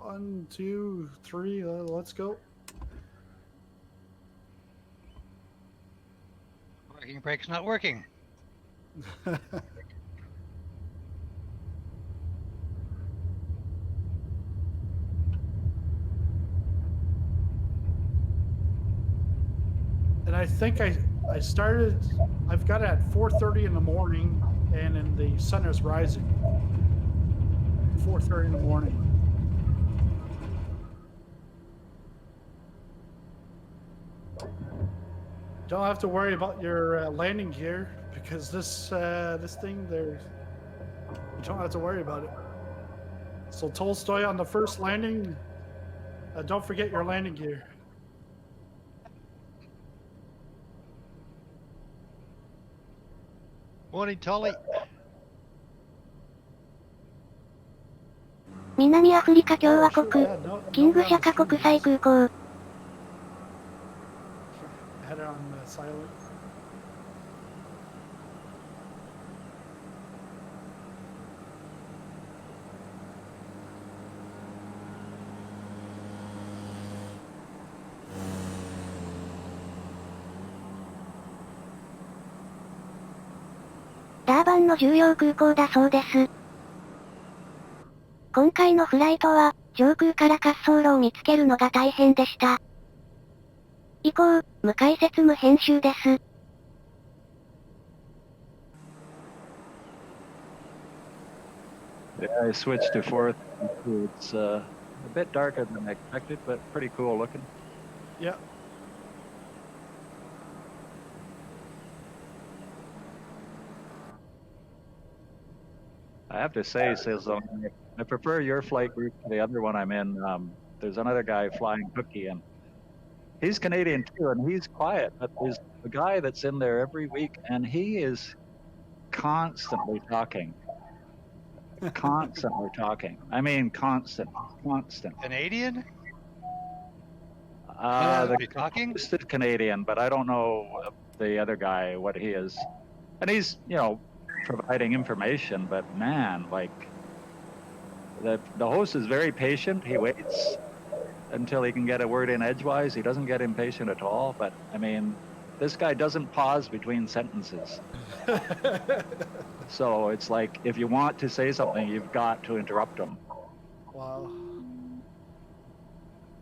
1, 2, 3, let's go. Parking brake's not working. And I think I started, I've got it at 4:30 in the morning, and then the sun is rising. 4:30 in the morning. Don't have to worry about your landing gear, because this thing there, you don't have to worry about it. So Tolstoy, on the first landing, don't forget your landing gear. Morning, Tolly. 南アフリカ共和国、キングシャカ国際空港。Had it on silent.ダーバンの重要空港だそうです。今回のフライトは、上空から滑走路を見つけるのが大変でした。以降、無解説無編集です。Yeah, I switched to fourth. It's a bit darker than I expected, but pretty cool looking. Yeah. I have to say, Sehonghong, I prefer your flight group to the other one I'm in. There's another guy flying Cookie, and he's Canadian too, and he's quiet. But there's a guy that's in there every week, and he is constantly talking. Constantly talking. I mean, constant. Canadian? The talking? posted Canadian, but I don't know the other guy what he is, and he's providing information. But man, like the host is very patient. He waits until he can get a word in edgewise. He doesn't get impatient at all. But I mean, this guy doesn't pause between sentences. So it's like, if you want to say something, you've got to interrupt him. Wow.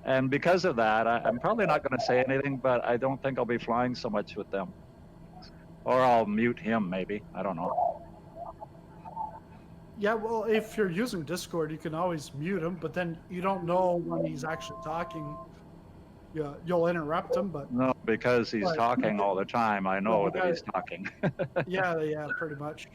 And because of that, I'm probably not going to say anything, but I don't think I'll be flying so much with them. Or I'll mute him, maybe. I don't know. Yeah, well, if you're using Discord, you can always mute him, but then you don't know when he's actually talking. Yeah, you'll interrupt him, but... No, because he's talking all the time. I know that he's talking. Yeah, pretty much.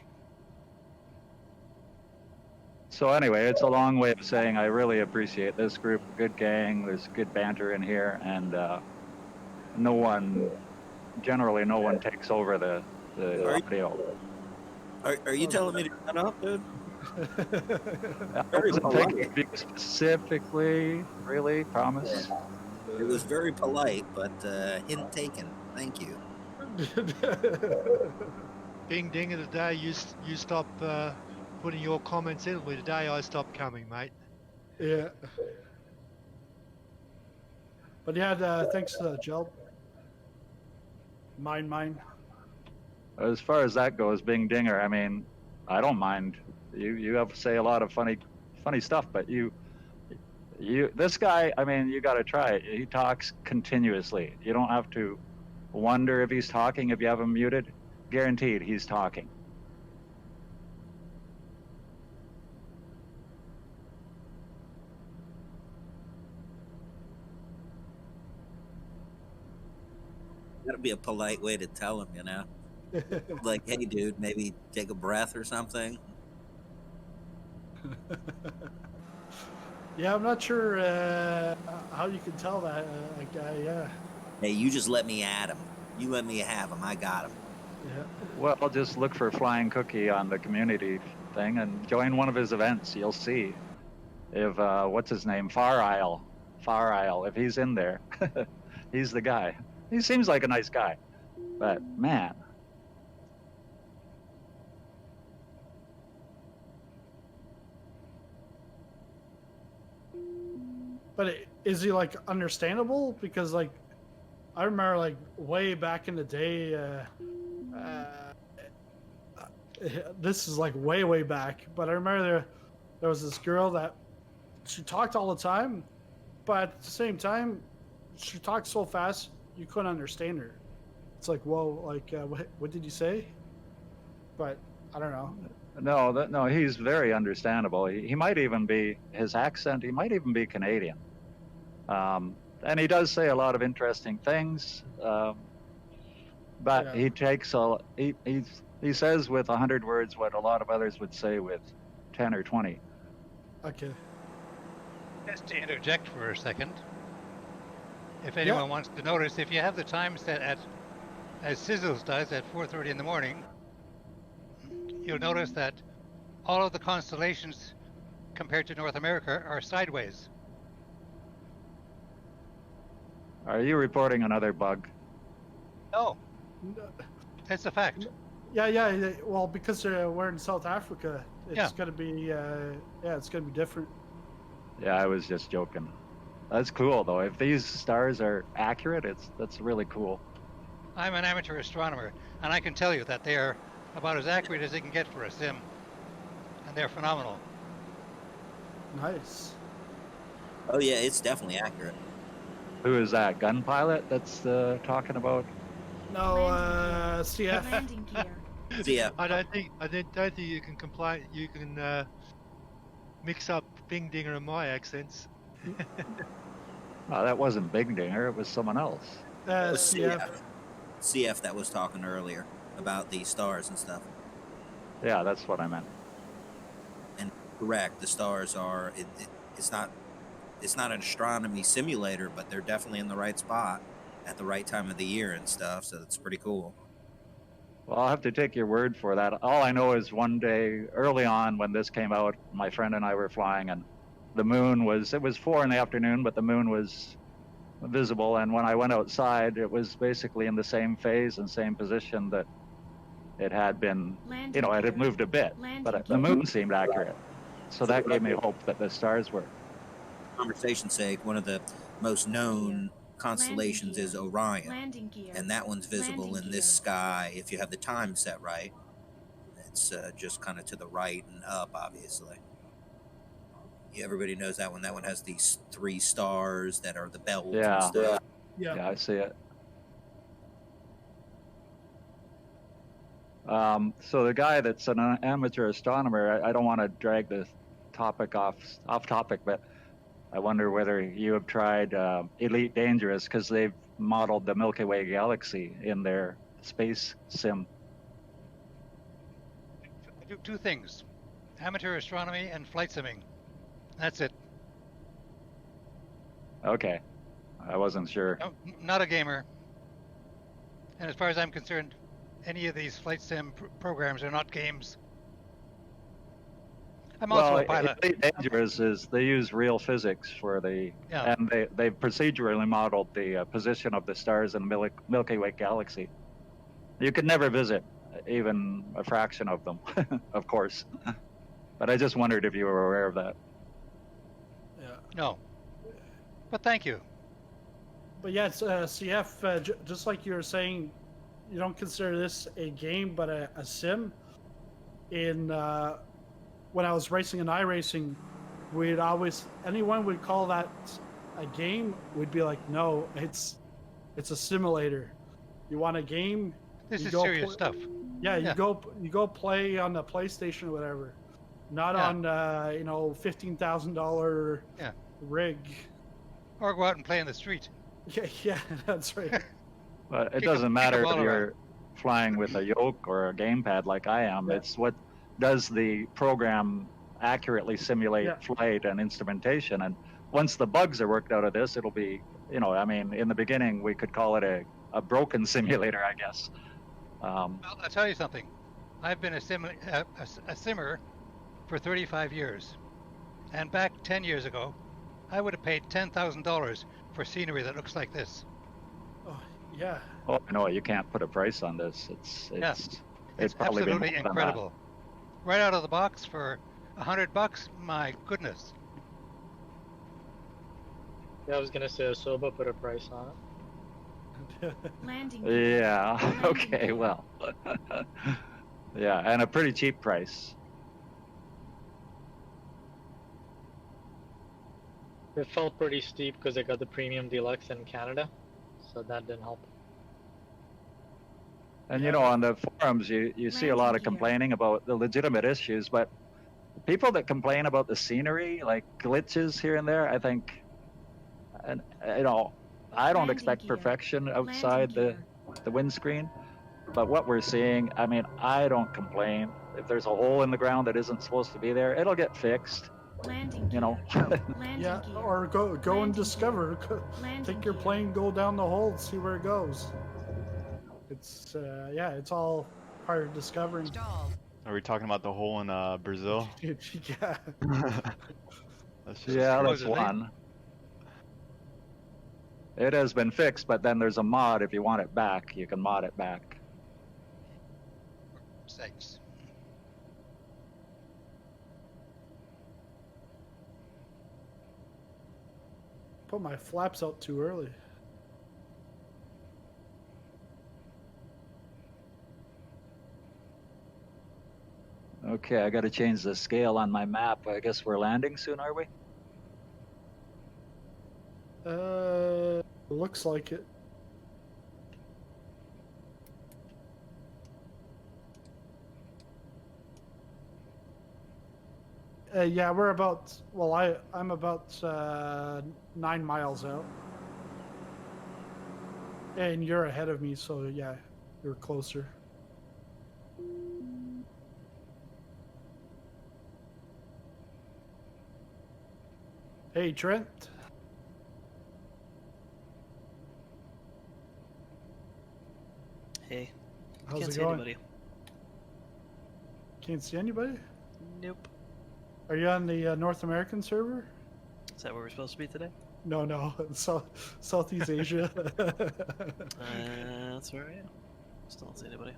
So anyway, it's a long way of saying I really appreciate this group. Good gang. There's good banter in here, and generally no one takes over the audio. Are you telling me to shut up, dude? I wasn't thinking of you specifically, really, promise. It was very polite, but hint taken. Thank you. Bing ding of the day, you stop putting your comments in. Well, today I stopped coming, mate. Yeah. But yeah, thanks, Gel. Mine. As far as that goes, Bing Dinger, I mean, I don't mind. You have to say a lot of funny stuff, but this guy, I mean, you got to try it. He talks continuously. You don't have to wonder if he's talking if you have him muted. Guaranteed, he's talking. That'd be a polite way to tell him, Like, hey, dude, maybe take a breath or something. Yeah, I'm not sure how you can tell that guy, yeah. Hey, you just let me at him. You let me have him. I got him. Yeah. Well, I'll just look for Flying Cookie on the community thing and join one of his events. You'll see if, what's his name? Far Isle, if he's in there. He's the guy. He seems like a nice guy, but man. But is he like understandable? Because like, I remember like way back in the day. This is like way back, but I remember there was this girl that she talked all the time, but at the same time, she talked so fast you couldn't understand her. It's like, whoa, like what did you say? But I don't know. No, he's very understandable. He might even be, his accent, he might even be Canadian. And he does say a lot of interesting things, but he takes he says with 100 words what a lot of others would say with 10 or 20. Okay. Just to interject for a second, if anyone wants to notice, if you have the time set as Sizzles does at 4:30 in the morning, you'll notice that all of the constellations compared to North America are sideways. Are you reporting another bug? No, that's a fact. Yeah. Well, because we're in South Africa, it's gonna be it's gonna be different. Yeah, I was just joking. That's cool though. If these stars are accurate, that's really cool. I'm an amateur astronomer, and I can tell you that they are about as accurate as they can get for a sim, and they're phenomenal. Nice. Oh yeah, it's definitely accurate. Who is that? Gun pilot that's talking about? No, CF. Landing gear. Yeah. I don't think you can complain. You can mix up Bing Dinger and my accents. Oh, that wasn't Big Dinger. It was someone else. CF. CF that was talking earlier about the stars and stuff. Yeah, that's what I meant. And correct, the stars are. It's not an astronomy simulator, but they're definitely in the right spot at the right time of the year and stuff. So it's pretty cool. Well, I'll have to take your word for that. All I know is one day early on when this came out, my friend and I were flying, and the moon was 4 in the afternoon, but the moon was visible. And when I went outside, it was basically in the same phase and same position that it had been, it had moved a bit, but the moon seemed accurate. So that gave me hope that the stars were. Conversation's sake, one of the most known constellations is Orion, and that one's visible in this sky if you have the time set right. It's just kind of to the right and up, obviously. Yeah, everybody knows that one. That one has these 3 stars that are the belts and stuff. Yeah, I see it. So the guy that's an amateur astronomer, I don't want to drag the topic off topic, but I wonder whether you have tried Elite Dangerous, because they've modeled the Milky Way galaxy in their space sim. I do 2 things: amateur astronomy and flight simming. That's it. Okay, I wasn't sure. No, not a gamer. And as far as I'm concerned, any of these flight sim programs are not games. I'm also a pilot. Elite Dangerous is they use real physics for the, and they procedurally modeled the position of the stars in the Milky Way galaxy. You could never visit even a fraction of them, of course. But I just wondered if you were aware of that. Yeah. No. But thank you. But yeah, it's CF. Just like you were saying, you don't consider this a game, but a sim. In when I was racing in iRacing, anyone would call that a game. We'd be like, no, it's a simulator. You want a game? This is serious stuff. Yeah, you go play on the PlayStation or whatever, not on $15,000 rig. Or go out and play in the street. Yeah, that's right. But it doesn't matter if you're flying with a yoke or a gamepad like I am. It's what does the program accurately simulate flight and instrumentation. And once the bugs are worked out of this, it'll be, in the beginning, we could call it a broken simulator, I guess. Well, I'll tell you something. I've been a simmer for 35 years. And back 10 years ago, I would have paid $10,000 for scenery that looks like this. Oh, yeah. Oh, no, you can't put a price on this. It's probably absolutely incredible. Right out of the box for $100, my goodness. Yeah, I was gonna say Soba put a price on it. Landing. Yeah. Okay. Well. Yeah, and a pretty cheap price. It felt pretty steep because I got the premium deluxe in Canada, so that didn't help. And you know, on the forums, you see a lot of complaining about the legitimate issues, but people that complain about the scenery, like glitches here and there, I think, and you know, I don't expect perfection outside the windscreen, but what we're seeing, I mean, I don't complain. If there's a hole in the ground that isn't supposed to be there, it'll get fixed. You know. Yeah, or go and discover. Take your plane, go down the hole, see where it goes. It's yeah, it's all part of discovering. Are we talking about the hole in Brazil? Yeah. That's just Yeah, that's Supposedly. one. It has been fixed, but then there's a mod. If you want it back, you can mod it back. Sakes. Put my flaps out too early. Okay, I got to change the scale on my map. I guess we're landing soon, are we? Looks like it. Yeah, we're about. Well, I'm about 9 miles out, and you're ahead of me, so yeah, you're closer. Hey, Trent. Hey. How's Can't it see going? anybody. Can't see anybody? Nope. Are you on the North American server? Is that where we're supposed to be today? No, Southeast Asia. That's where I am. Still don't see anybody.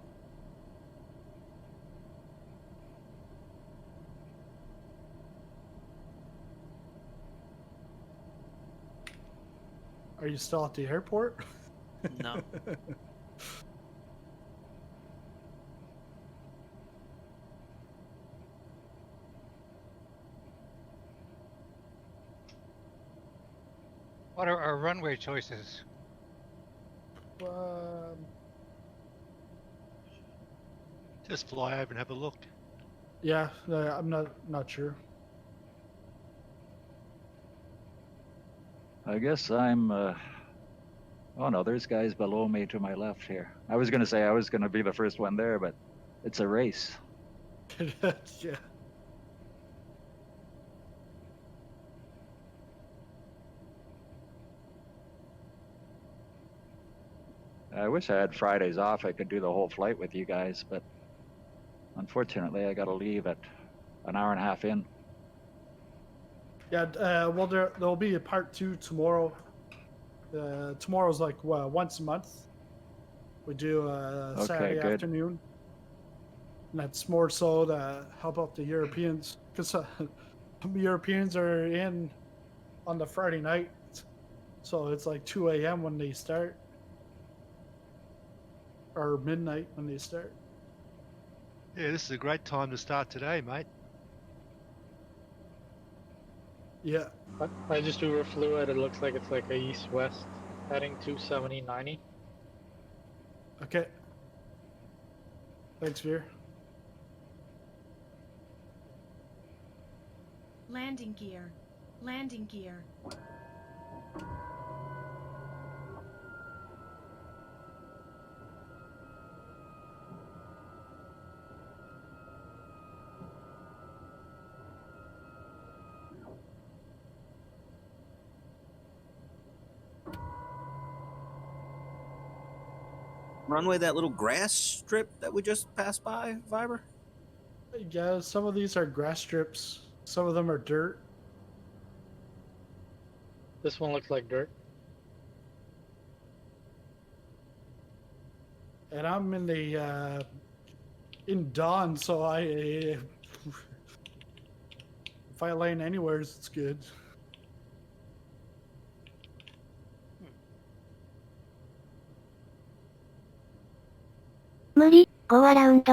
Are you still at the airport? No. What are our runway choices? Just fly over and have a look. Yeah, I'm not sure. I guess I'm. Oh no, there's guys below me to my left here. I was gonna say I was gonna be the first one there, but it's a race. Yeah. I wish I had Fridays off. I could do the whole flight with you guys, but unfortunately, I got to leave at an hour and a half in. Yeah. Well, there'll be a part 2 tomorrow. Tomorrow's like once a month. We do Saturday good. afternoon. And that's more so to help out the Europeans, because Europeans are in on the Friday night, so it's like 2 a.m. when they start, or midnight when they start. Yeah, this is a great time to start today, mate. Yeah. I just overflew it. It looks like it's like a east-west heading 270-90. Okay. Thanks, Veer. Landing gear. Landing gear. Runway, that little grass strip that we just passed by, Viber? Yeah, some of these are grass strips. Some of them are dirt. This one looks like dirt. And I'm in the in dawn, so if I land anywhere, it's good. Go around.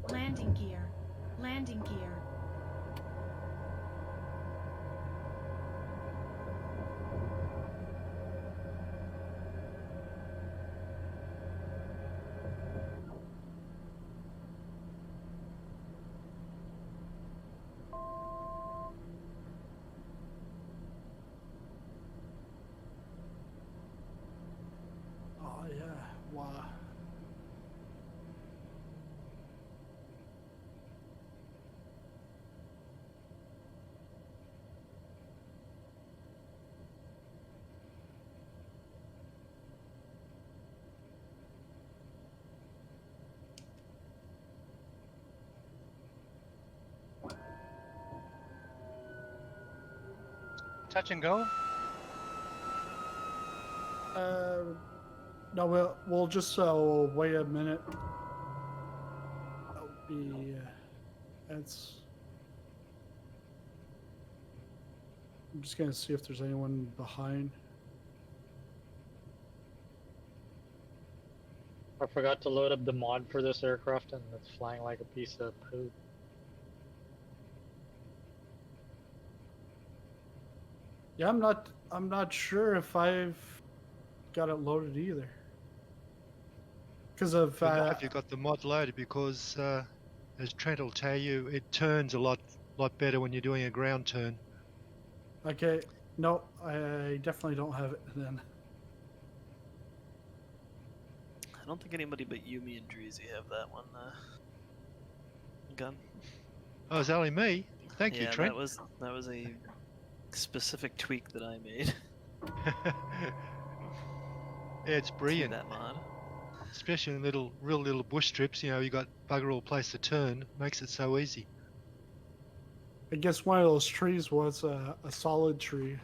Landing gear. Landing gear. Oh yeah, wow. Touch and go? No, we'll just wait a minute. That'll be that's. I'm just gonna see if there's anyone behind. I forgot to load up the mod for this aircraft and it's flying like a piece of poo. Yeah, I'm not sure if I've got it loaded either. Because of If you've got the mod loaded, because as Trent will tell you, it turns a lot better when you're doing a ground turn. okay, no, I definitely don't have it then. I don't think anybody but you, me, and Dreezy have that one gun. Oh, it's only me. Thank you, Yeah, Trent. that was a specific tweak that I made. Yeah, it's to brilliant. that mod. Especially in real little bush trips, you know, you got bugger all place to turn. Makes it so easy. I guess one of those trees was a solid tree.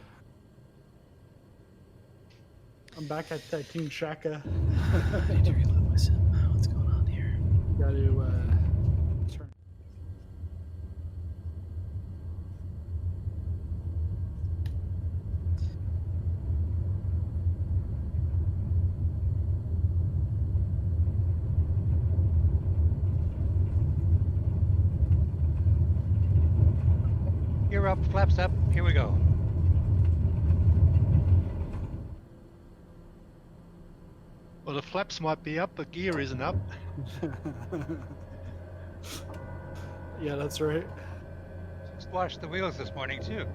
I'm back at King Shaka. I need to reload my sim. What's going on here? Got to turn. Gear up, flaps up, here we go. Well, the flaps might be up, but gear isn't up. Yeah, that's right. Squashed the wheels this morning too.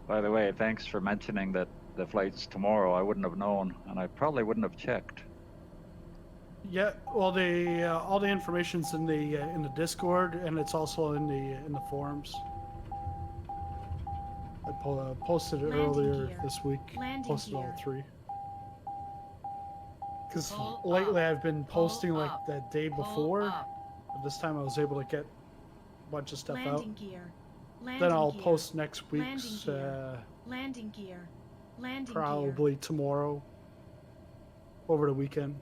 By the way, thanks for mentioning that the flight's tomorrow. I wouldn't have known, and I probably wouldn't have checked. Yeah, well, all the information's in the Discord, and it's also in the forums. I posted it Landing earlier gear. this week. Landing Posted all gear. 3. Because Pull lately up. I've been Pull posting like up. that day Pull before. up. But this time I was able to get a bunch of stuff Landing out. gear. Then Landing I'll gear. post next Landing week's gear. Landing gear. Landing gear. probably tomorrow over the weekend.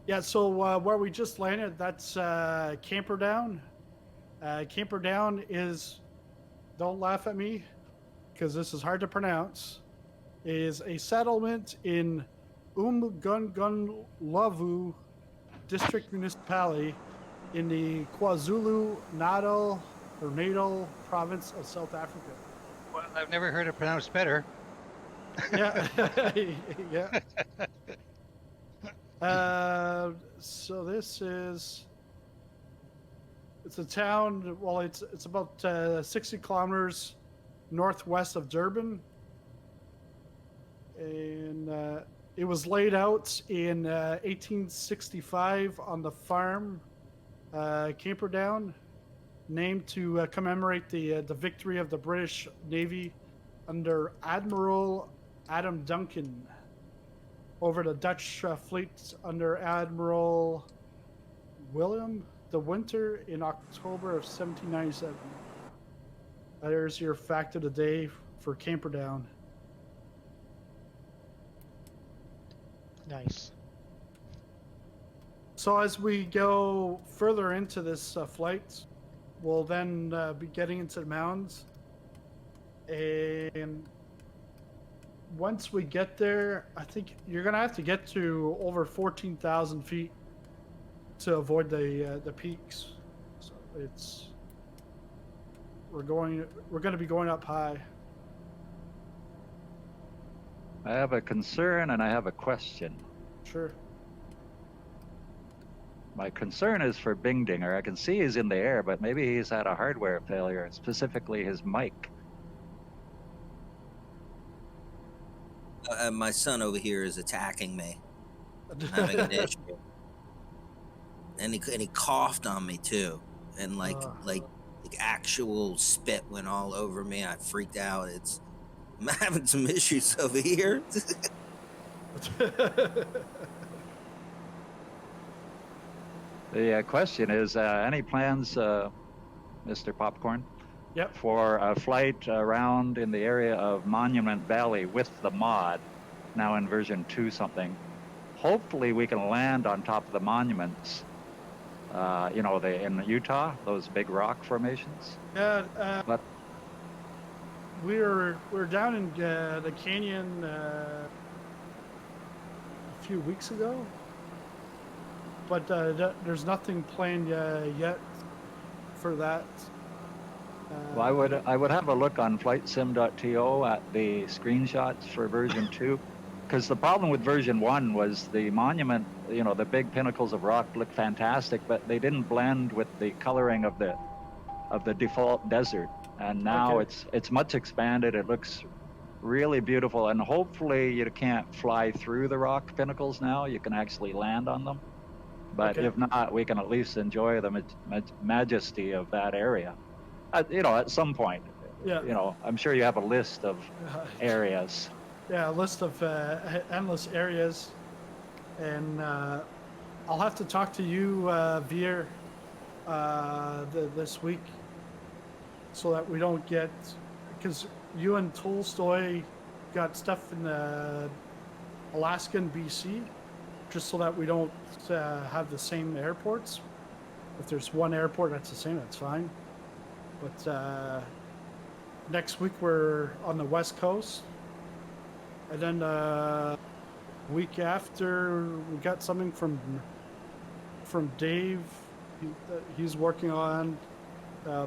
Yeah, so where we just landed, that's Camperdown. Camperdown is, don't laugh at me, because this is hard to pronounce, is a settlement in Umgungunlavu District Municipality in the KwaZulu-Natal province of South Africa. Well, I've never heard it pronounced better. Yeah, yeah. So this is, it's a town, well, it's about 60 kilometers northwest of Durban. And It was laid out in 1865 on the farm, Camperdown, named to commemorate the victory of the British Navy under Admiral Adam Duncan over the Dutch fleet under Admiral William de Winter in October of 1797. There's your fact of the day for Camperdown. Nice. So as we go further into this flight, we'll then be getting into the mountains. And once we get there, I think you're going to have to get to over 14,000 feet to avoid the peaks. So we're going to be going up high. I have a concern and I have a question. Sure. My concern is for Bingdinger. I can see he's in the air, but maybe he's had a hardware failure, specifically his mic. My son over here is attacking me. I'm having an issue. And he coughed on me too. And like actual spit went all over me. I freaked out. I'm having some issues over here. The question is, any plans, Mr. Popcorn? Yep. For a flight around in the area of Monument Valley with the mod, now in version 2 something. Hopefully we can land on top of the monuments, in Utah, those big rock formations. Yeah, but we're down in the canyon a few weeks ago, but there's nothing planned yet for that. Well, I would have a look on flightsim.to at the screenshots for version 2, because the problem with version 1 was the monument, the big pinnacles of rock looked fantastic, but they didn't blend with the coloring of the default desert. And now it's much expanded. It looks really beautiful, and hopefully you can't fly through the rock pinnacles now. You can actually land on them. But if not, we can at least enjoy the majesty of that area. At some point. Yeah. I'm sure you have a list of areas. Yeah, a list of endless areas. And I'll have to talk to you, Veer, this week, so that we don't get, because you and Tolstoy got stuff in Alaska and BC, just so that we don't have the same airports. If there's one airport that's the same, that's fine. But next week we're on the West Coast, and then week after we got something from Dave. He's working on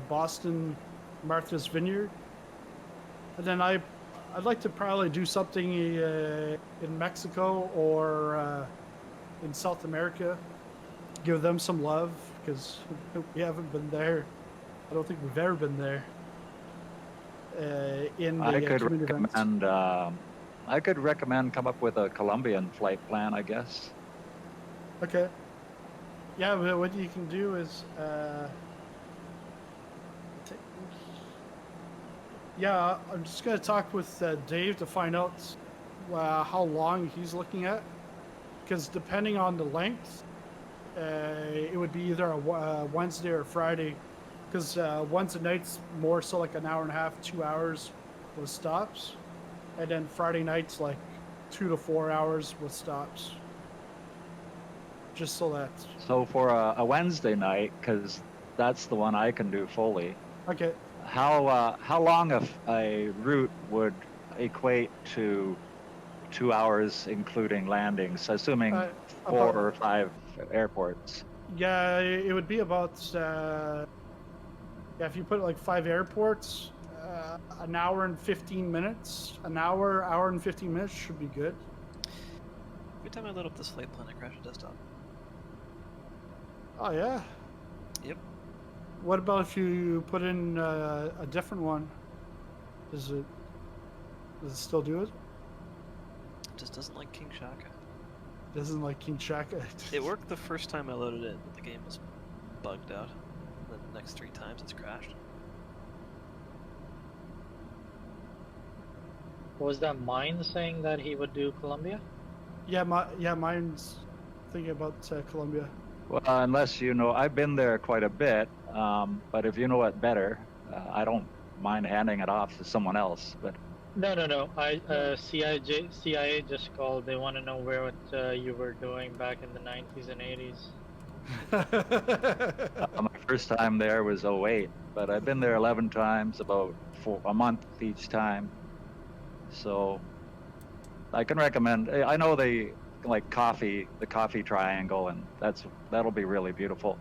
Boston, Martha's Vineyard, and then I'd like to probably do something in Mexico or in South America, give them some love, because we haven't been there. I don't think we've ever been there. I could recommend come up with a Colombian flight plan, I guess. Okay. Yeah, but what you can do is, I'm just gonna talk with Dave to find out how long he's looking at, because depending on the length, it would be either a Wednesday or Friday. Because Wednesday night's more so like an hour and a half, 2 hours with stops. And then Friday night's like 2 to 4 hours with stops. Just so that. So for a Wednesday night, because that's the one I can do fully. Okay. How long a route would equate to 2 hours, including landings, assuming 4 or 5 airports? Yeah, it would be about... if you put like 5 airports, an hour and 15 minutes. An hour and 15 minutes should be good. Every time I load up this flight plan, I crash the desktop. Oh, yeah? Yep. What about if you put in a different one? Does it still do it? It just doesn't like King Shaka. Doesn't like King Shaka. It worked the first time I loaded it, but the game was bugged out. The next 3 times it's crashed. Was that mine saying that he would do Colombia? Yeah, mine's thinking about Colombia. Well, unless you know, I've been there quite a bit, but if you know it better, I don't mind handing it off to someone else. But No. CIA just called. They want to know what you were doing back in the 90s and 80s. My first time there was 08, but I've been there 11 times, about a month each time. So I can recommend. I know they like the coffee triangle, and that'll be really beautiful.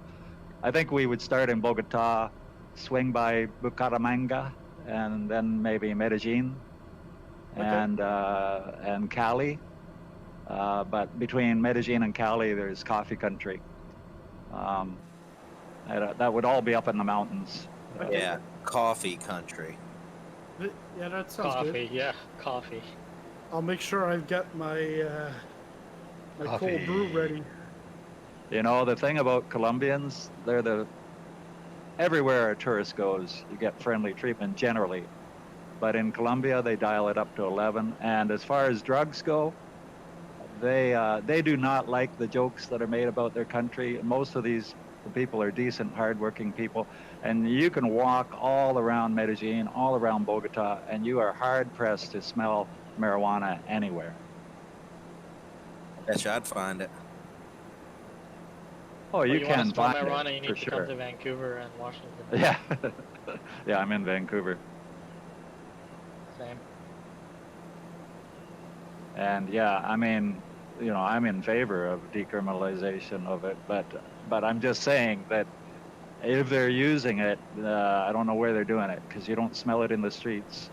I think we would start in Bogota, swing by Bucaramanga, and then maybe Medellin, and Cali. But between Medellin and Cali, there's coffee country. That would all be up in the mountains. Yeah, coffee country. Yeah, that sounds Coffee, good. yeah, coffee. I'll make sure I get my my cold brew ready. You know, the thing about Colombians, everywhere a tourist goes, you get friendly treatment generally. But in Colombia, they dial it up to 11. And as far as drugs go, they do not like the jokes that are made about their country. Most of these people are decent, hardworking people. And you can walk all around Medellin, all around Bogota, and you are hard-pressed to smell marijuana anywhere. I bet you I'd find it. Oh, you can want to smell find marijuana, it, you need for to sure. come to Vancouver and Washington. Yeah. Yeah, I'm in Vancouver. Same. And yeah, I mean, you know, I'm in favor of decriminalization of it, but I'm just saying that if they're using it, I don't know where they're doing it, because you don't smell it in the streets.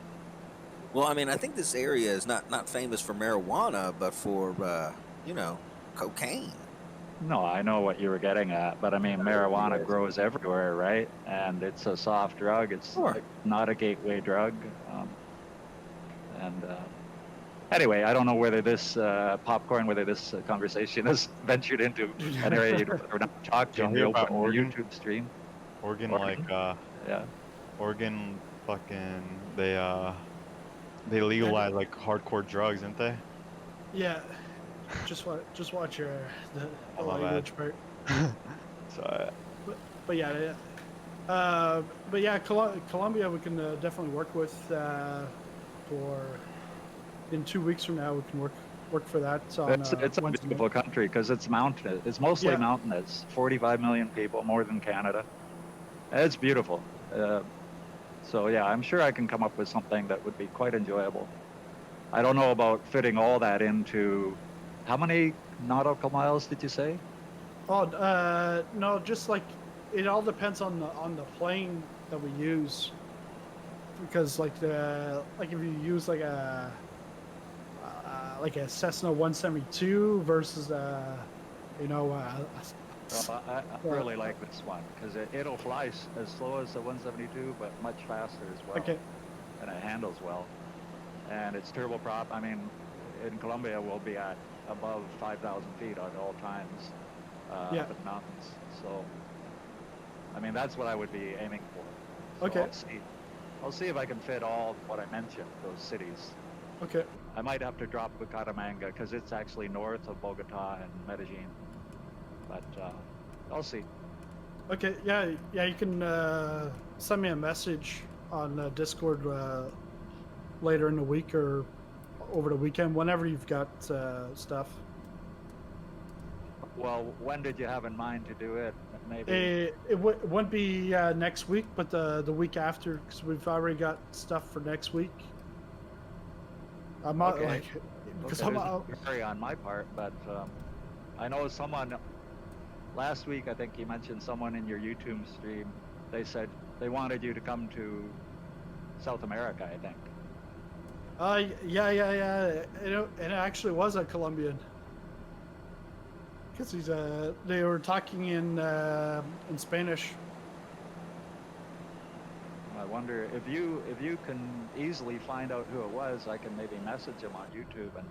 Well, I mean, I think this area is not famous for marijuana, but for, cocaine. No, I know what you were getting at, but I mean, marijuana grows everywhere, right? And it's a soft drug. It's not a gateway drug. Anyway, I don't know whether this conversation has ventured into an area you'd rather not talk to on the open YouTube stream. Oregon, yeah. Oregon, fucking, they legalize like hardcore drugs, didn't they? Yeah. Just watch the language part. So. But yeah. Colombia we can definitely work with for. In 2 weeks from now, we can work for that. It's a beautiful country because it's mountainous. It's mostly mountainous. 45 million people, more than Canada. It's beautiful. So yeah, I'm sure I can come up with something that would be quite enjoyable. I don't know about fitting all that into. How many nautical miles did you say? Oh, no, just like it all depends on the plane that we use. Because like if you use like a Cessna 172 versus I really like this one because it'll fly as slow as the 172, but much faster as well. Okay. And it handles well. And it's turboprop. I mean, in Colombia, we'll be at above 5,000 feet at all times up in the mountains. So, I mean, that's what I would be aiming for. So okay. I'll see if I can fit all what I mentioned, those cities. Okay. I might have to drop Bucaramanga because it's actually north of Bogota and Medellin. But I'll see. Okay, yeah, you can send me a message on Discord later in the week or over the weekend, whenever you've got stuff. Well, when did you have in mind to do it? Maybe it wouldn't be next week, but the week after, because we've already got stuff for next week. I'm not because I'm very on my part, but I know someone last week. I think you mentioned someone in your YouTube stream. They said they wanted you to come to South America. I think. Yeah. It actually was a Colombian. Because they were talking in Spanish. I wonder if you can easily find out who it was. I can maybe message him on YouTube and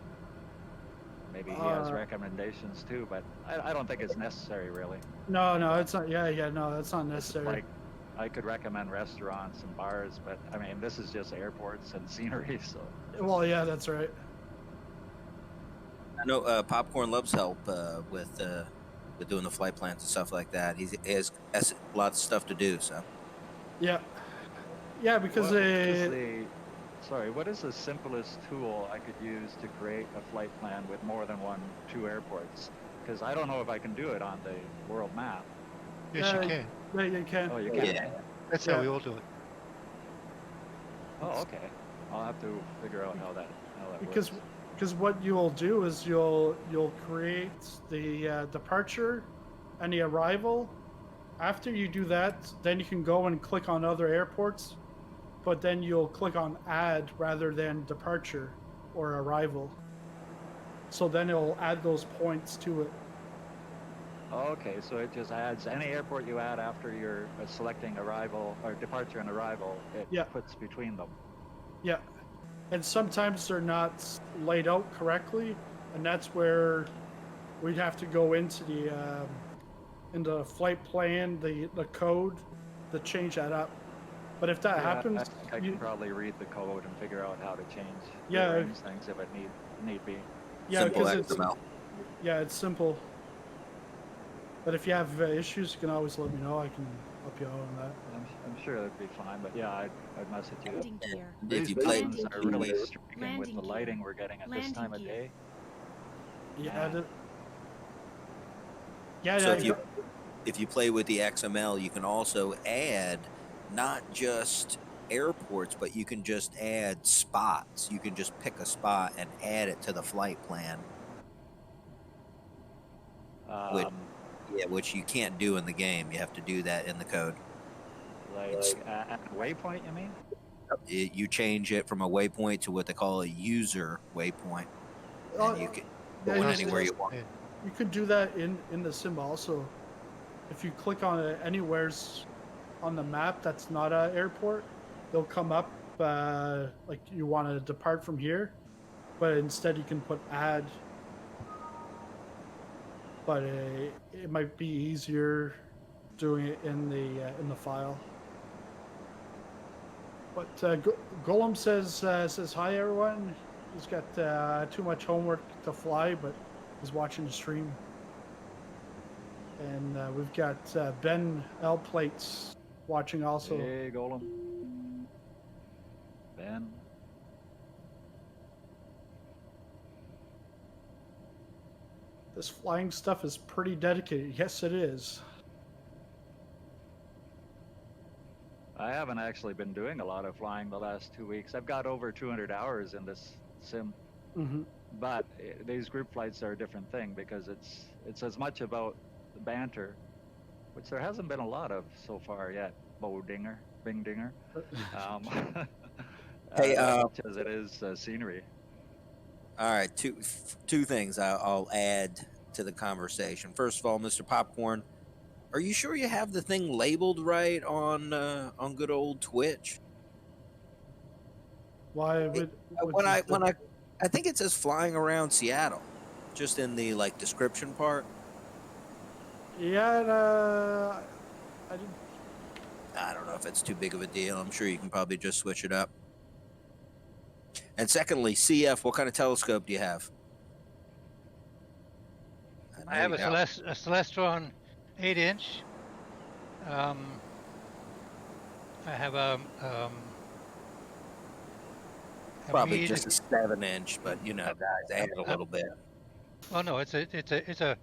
Maybe he has recommendations too, but I don't think it's necessary really. No, it's not. Yeah, no, that's not necessary. Like, I could recommend restaurants and bars, but I mean, this is just airports and scenery, so. Well, yeah, that's right. I know Popcorn loves help with doing the flight plans and stuff like that. He has lots of stuff to do, so. Yeah, because what is the simplest tool I could use to create a flight plan with more than two airports? Because I don't know if I can do it on the world map. Yes, you can. Yeah, you can. Oh, you can? Yeah. That's how we all do it. Oh, okay. I'll have to figure out how that Because works. because what you'll do is you'll create the departure and the arrival. After you do that, then you can go and click on other airports, but then you'll click on add rather than departure or arrival. So then it'll add those points to it. Okay, so it just adds any airport you add after you're selecting arrival or departure and arrival, it puts between them. Yeah. And sometimes they're not laid out correctly, and that's where we'd have to go into the flight plan, the code, to change that up. But if that happens, I think I can probably read the code and figure out how to change things if it need be. Yeah, Simple because XML. it's simple. But if you have issues, you can always let me know. I can help you out on that. I'm sure that'd be fine, but yeah, I'd message you. Landing gear. If you These play, buildings are really striking with Landing the gear. lighting we're getting at this Landing time of gear. day. Yeah. so if you play with the XML, you can also add not just airports, but you can just add spots. You can just pick a spot and add it to the flight plan. Which you can't do in the game. You have to do that in the code. Like at a waypoint, you mean? You change it from a waypoint to what they call a user waypoint, and you can go in anywhere you want. You could do that in the sim also. If you click on it anywhere's on the map that's not an airport, they'll come up like you want to depart from here, but instead you can put add. But it might be easier doing it in the file. But Golem says hi everyone. He's got too much homework to fly, but he's watching the stream. And we've got Ben L Plates watching also. Hey, Golem. Ben. This flying stuff is pretty dedicated. Yes, it is. I haven't actually been doing a lot of flying the last 2 weeks. I've got over 200 hours in this sim. Mm-hmm. But these group flights are a different thing because it's as much about the banter, which there hasn't been a lot of so far yet. Bing dinger. Hey, as much as it is scenery. All right, two things I'll add to the conversation. First of all, Mr. Popcorn, are you sure you have the thing labeled right on good old Twitch? Why would I think it says flying around Seattle, just in the description part. Yeah, I don't know if it's too big of a deal. I'm sure you can probably just switch it up. And secondly, CF, what kind of telescope do you have? I have a Celestron 8-inch. I have a probably just a 7-inch, but you know, guys, add a little bit. Oh no, it's a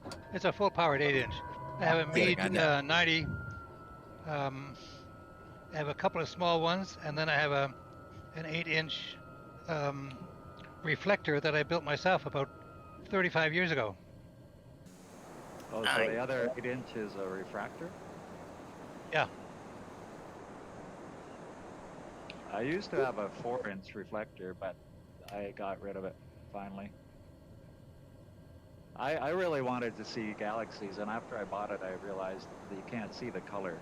full powered 8-inch. I have a Meade 90. I have a couple of small ones, and then I have an 8-inch reflector that I built myself about 35 years ago. Oh, so the other 8-inch is a refractor? Yeah. I used to have a 4-inch reflector, but I got rid of it finally. I really wanted to see galaxies, and after I bought it, I realized that you can't see the color.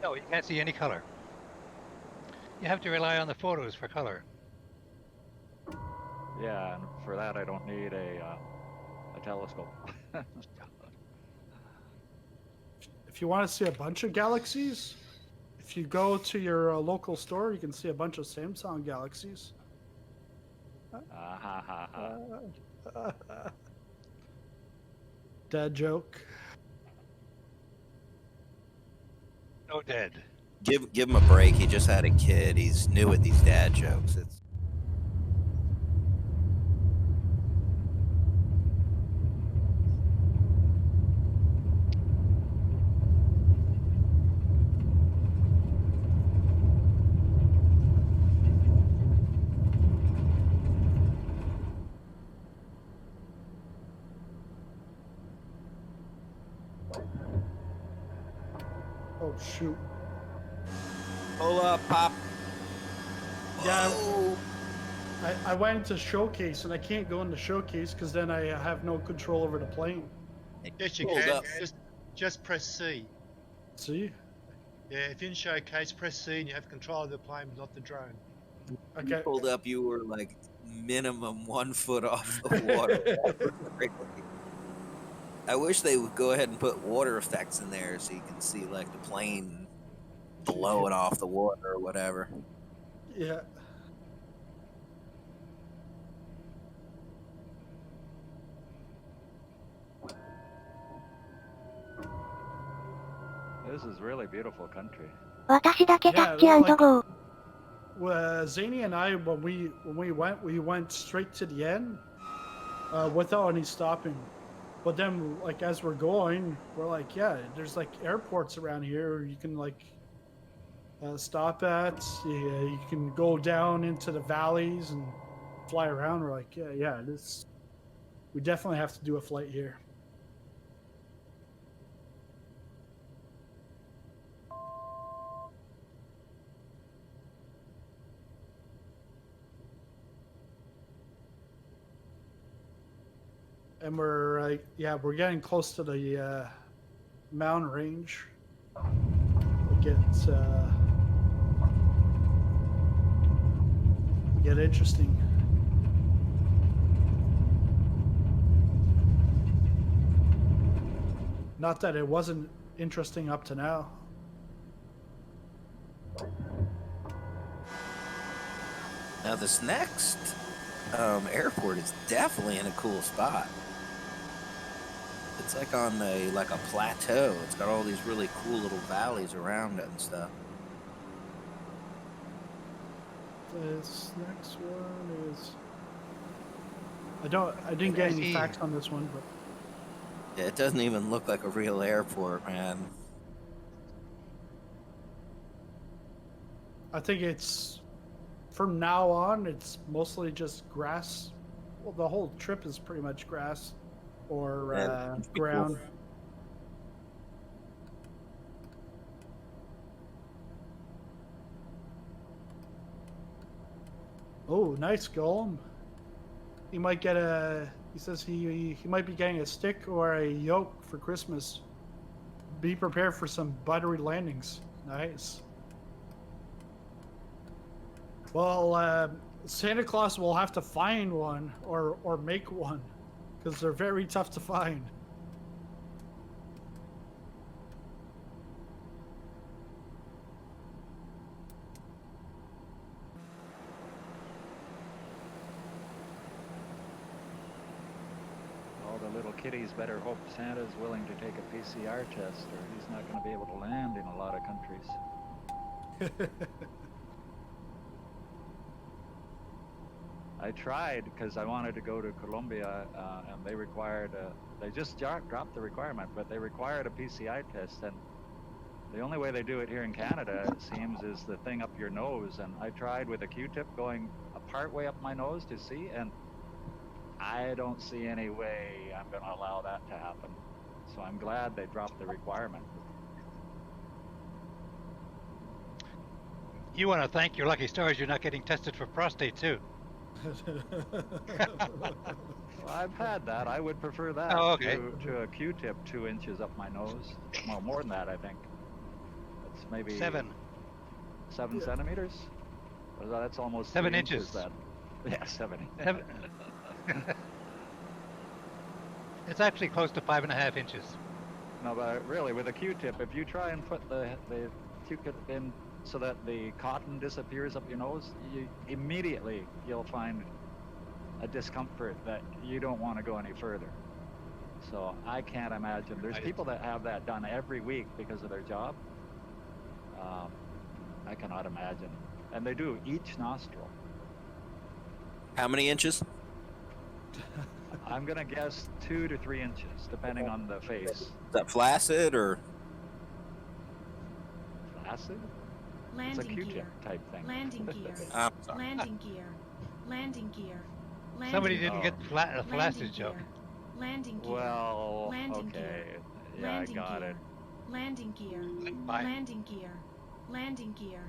No, you can't see any color. You have to rely on the photos for color. Yeah, and for that I don't need a telescope. If you want to see a bunch of galaxies, if you go to your local store, you can see a bunch of Samsung galaxies. Dad joke. No dead. Give him a break. He just had a kid. He's new at these dad jokes. It's Oh shoot. pull up, pop. Yeah. Whoa. I went into showcase and I can't go into showcase because then I have no control over the plane. Yes, you Pulled can. up. Just press C. See? Yeah, if you're in showcase, press C and you have control of the plane, but not the drone. You Okay. pulled up, you were like minimum 1 foot off the water. I wish they would go ahead and put water effects in there so you can see like the plane blowing off the water or whatever. Yeah. This is really beautiful country. 私だけタッチ Yeah, like- &ゴー。 Zany and I, when we went straight to the end, without any stopping. But then, like as we're going, we're like, yeah, there's like airports around here you can like stop at. You can go down into the valleys and fly around. We're like, yeah, this. We definitely have to do a flight here. And we're we're getting close to the mountain range. It get interesting. Not that it wasn't interesting up to now. Now this next airport is definitely in a cool spot. It's like on a plateau. It's got all these really cool little valleys around it and stuff. This next one is. I didn't get any facts on this one, but. Yeah, it doesn't even look like a real airport, man. I think it's. From now on, it's mostly just grass. Well, the whole trip is pretty much grass or ground. Oh, nice golem. He might get a. He says he might be getting a stick or a yoke for Christmas. Be prepared for some buttery landings. Nice. Well, Santa Claus will have to find one or make one because they're very tough to find. All the little kiddies better hope Santa's willing to take a PCR test or he's not going to be able to land in a lot of countries. I tried because I wanted to go to Colombia, and they required they just dropped the requirement, but they required a PCI test, and the only way they do it here in Canada, it seems, is the thing up your nose, and I tried with a Q-tip going a part way up my nose to see, and I don't see any way I'm going to allow that to happen. So I'm glad they dropped the requirement. You want to thank your lucky stars you're not getting tested for prostate too. Well, I've had that. I would prefer that to a Q-tip 2 inches up my nose. Well, more than that, I think. It's maybe 7 centimeters. Well, that's almost 7 3 inches. Then. Yeah, 70. It's actually close to 5.5 inches. No, but really, with a Q-tip, if you try and put the Q-tip in so that the cotton disappears up your nose, you'll find a discomfort that you don't want to go any further. So I can't imagine. There's people that have that done every week because of their job. I cannot imagine. And they do each nostril. How many inches? I'm gonna guess 2 to 3 inches, depending on the face. Is that flaccid or? Flaccid? It's a Landing Q-tip gear. type thing. Landing gear. I'm sorry. Landing gear. Landing gear. Landing Somebody gear. didn't get a Landing flaccid joke. gear. Landing gear. Well, Landing okay. gear. Yeah, I Landing got gear. it. Landing gear. Bye. Landing gear. Landing gear.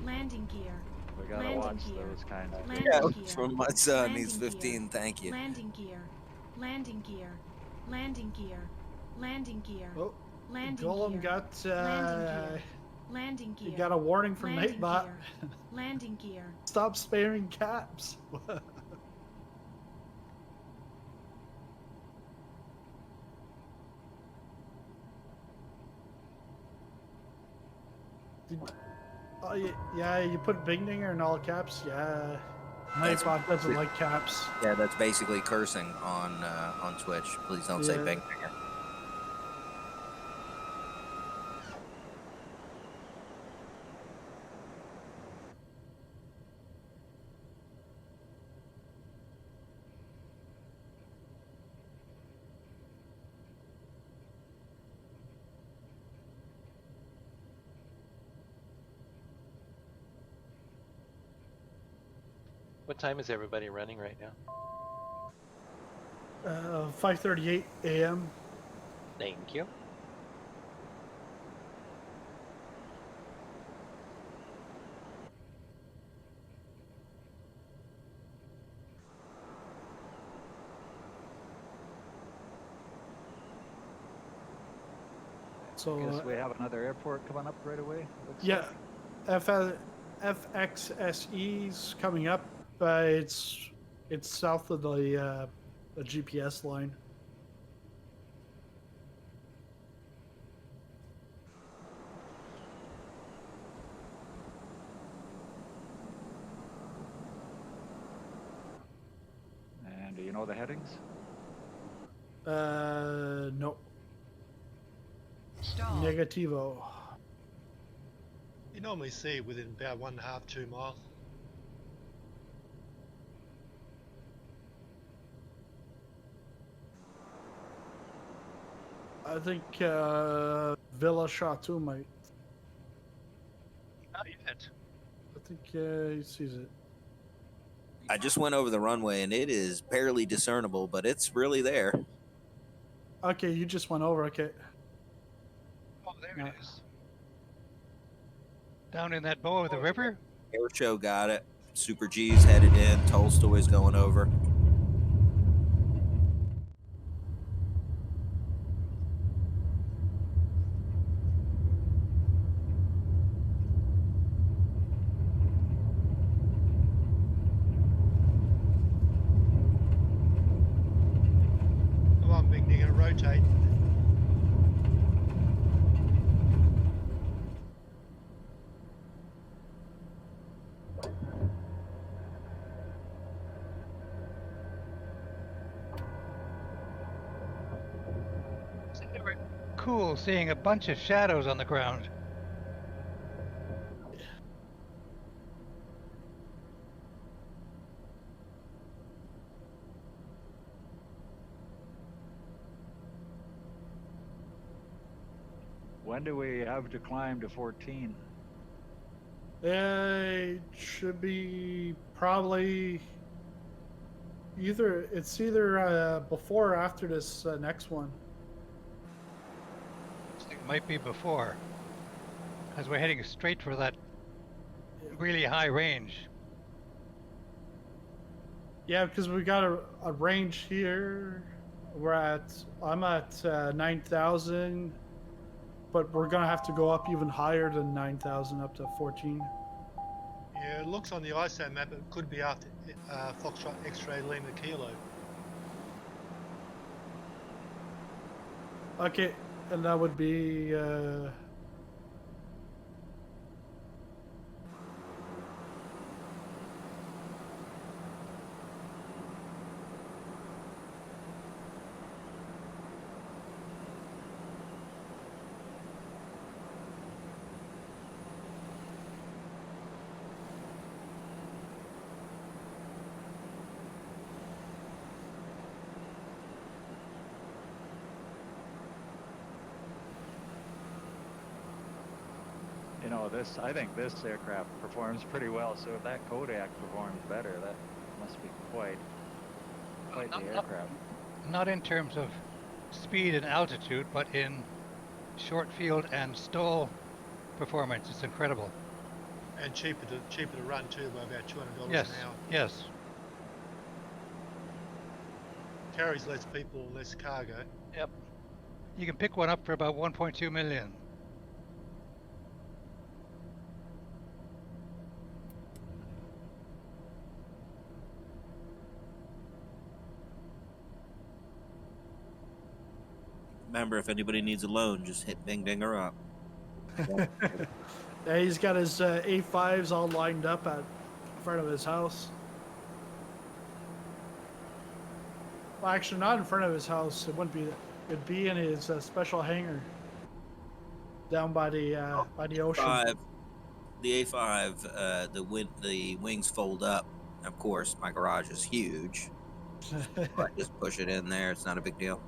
Landing gear. We gotta Landing watch gear. those kinds of Landing Yeah, gear. from my son. He's Landing 15. gear. Thank you. Landing gear. Landing gear. Landing gear. Landing gear. Oh, Landing Golem gear. got Landing gear. Landing gear. he got a warning from Landing Natebot. gear. Landing gear. Stop spamming caps. Oh, yeah, you put Big Dinger in all caps. Yeah, That's- Nightbot doesn't like caps. Yeah, that's basically cursing on Twitch. Please don't say Yeah. big finger. What time is everybody running right now? 5:38 a.m. Thank you. So Guess we have another airport coming up right away. looks yeah, like. FXSE's coming up. It's south of the GPS line. And do you know the headings? No. Negativo. You normally see within about 1.5, 2 miles. I think Villa Chateau might. Not yet. I think he sees it. I just went over the runway and it is barely discernible, but it's really there. Okay, you just went over. Okay. Oh, there it is. Down in that bow of the river? Air Show got it. Super G's headed in. Tolstoy's going over. Come on, Big Digger, rotate. It's never cool seeing a bunch of shadows on the ground. When do we have to climb to 14? It should be probably either before or after this next one. It might be before, as we're heading straight for that really high range. Yeah, because we got a range here. I'm at 9,000, but we're gonna have to go up even higher than 9,000, up to 14. Yeah, Yeah, it looks on the ISO map it could be after Foxtrot X-ray Lima Kilo. Okay, and that would be You know, I think this aircraft performs pretty well. So if that Kodak performs better, that must be quite the aircraft. Not in terms of speed and altitude, but in short field and stall performance. It's incredible. And cheaper to run too, by about $200 Yes. an hour. Yes. Carries less people, less cargo. Yep. You can pick one up for about 1.2 million. Remember, if anybody needs a loan, just hit Bing Binger up. Yeah, he's got his A5s all lined up at front of his house. Well, actually, not in front of his house. It wouldn't be. It'd be in his special hangar down by the ocean. The A5, the wings fold up. Of course, my garage is huge. I just push it in there. It's not a big deal.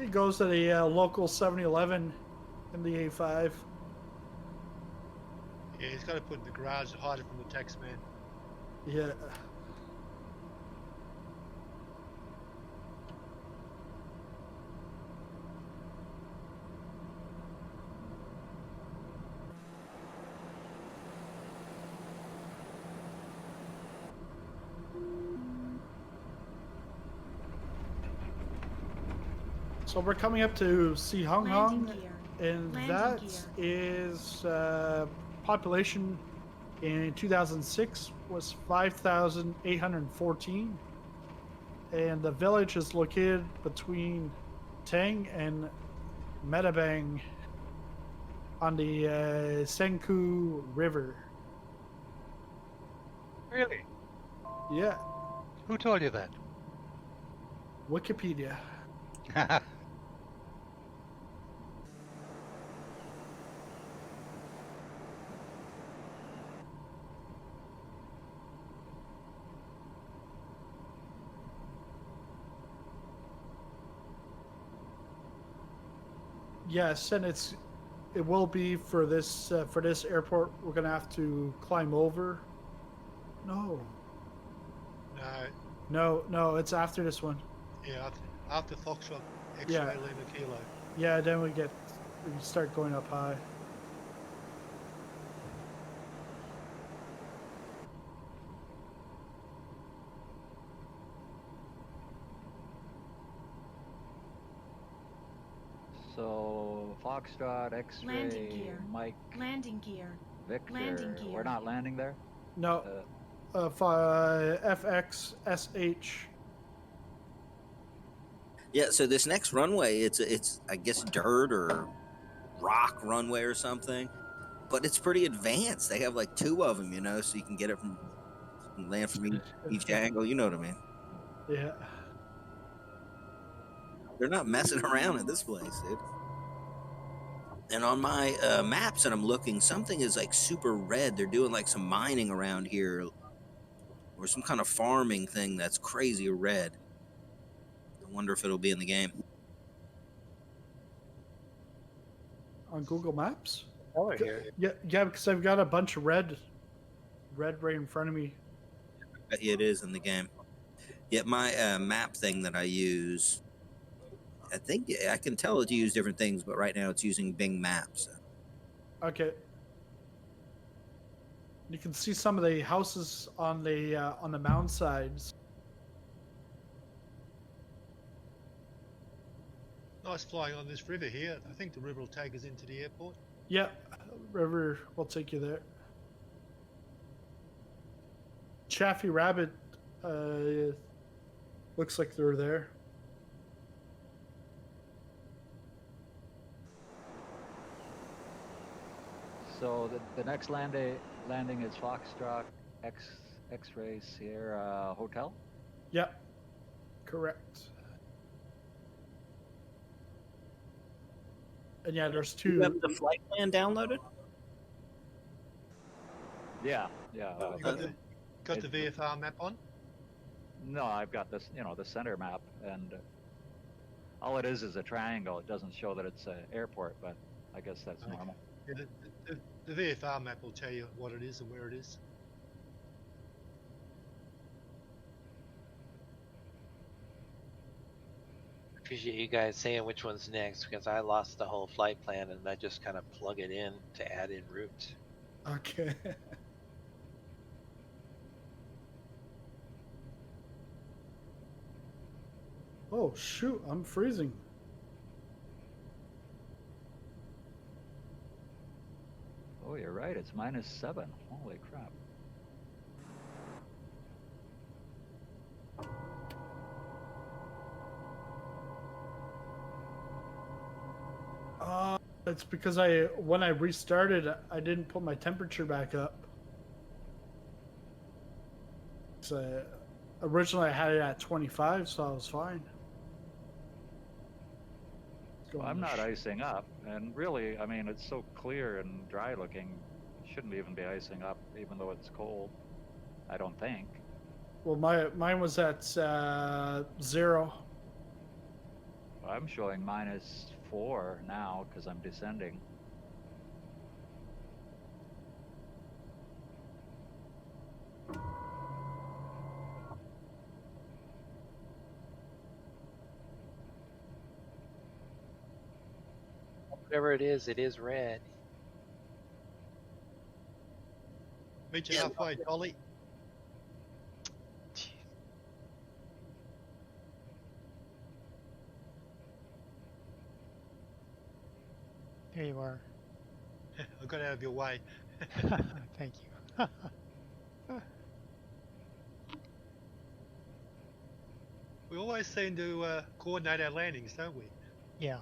He goes to the local 7-Eleven in the A5. Yeah, he's got to put it in the garage to hide it from the tax man. Yeah. So we're coming up to Sehonghong, and that is population in 2006 was 5,814, and the village is located between Tang and Matekane on the Senku River. Really? Yeah. Who told you that? Wikipedia. Yes, and it will be for this airport. We're gonna have to climb over. No, it's after this one. Yeah, after Foxtrot X-ray Lima Kilo. Yeah, then we start going up high. So Foxtrot, X-ray, Mike, Landing gear. Victor. Landing gear. We're not landing there. No, FXSH. Yeah, so this next runway, it's I guess dirt or rock runway or something, but it's pretty advanced. They have like 2 of them, so you can get it from land from each angle. You know what I mean? Yeah. They're not messing around at this place, dude. And on my maps that I'm looking, something is like super red. They're doing like some mining around here, or some kind of farming thing that's crazy red. I wonder if it'll be in the game. On Google Maps? Oh, here. Yeah, because I've got a bunch of red right in front of me. It is in the game. Yeah, my map thing that I use, I think I can tell it to use different things, but right now it's using Bing Maps. Okay. You can see some of the houses on the mound sides. Nice flying on this river here. I think the river will take us into the airport. Yeah, river will take you there. Chaffee Rabbit looks like they're there. So the next landing is Foxtrot X-Ray Sierra Hotel? Yep, correct. And yeah, there's two. You have the flight plan downloaded? Yeah. You got the VFR map on? No, I've got this, the center map, and all it is a triangle. It doesn't show that it's an airport, but I guess that's normal. Yeah, the VFR map will tell you what it is and where it is. Appreciate you guys saying which one's next, because I lost the whole flight plan and I just kind of plug it in to add in routes. Okay. Oh shoot, I'm freezing. Oh, you're right. It's -7. Holy crap. It's because when I restarted, I didn't put my temperature back up. So originally I had it at 25, so I was fine. Well, I'm not icing up, and really, I mean, it's so clear and dry looking. Shouldn't even be icing up, even though it's cold. I don't think. Well, mine was at 0. I'm showing -4 now because I'm descending. Whatever it is red. Meet you halfway, Dolly. There you are. I got out of your way. Thank you. We always seem to coordinate our landings, don't we? Yeah.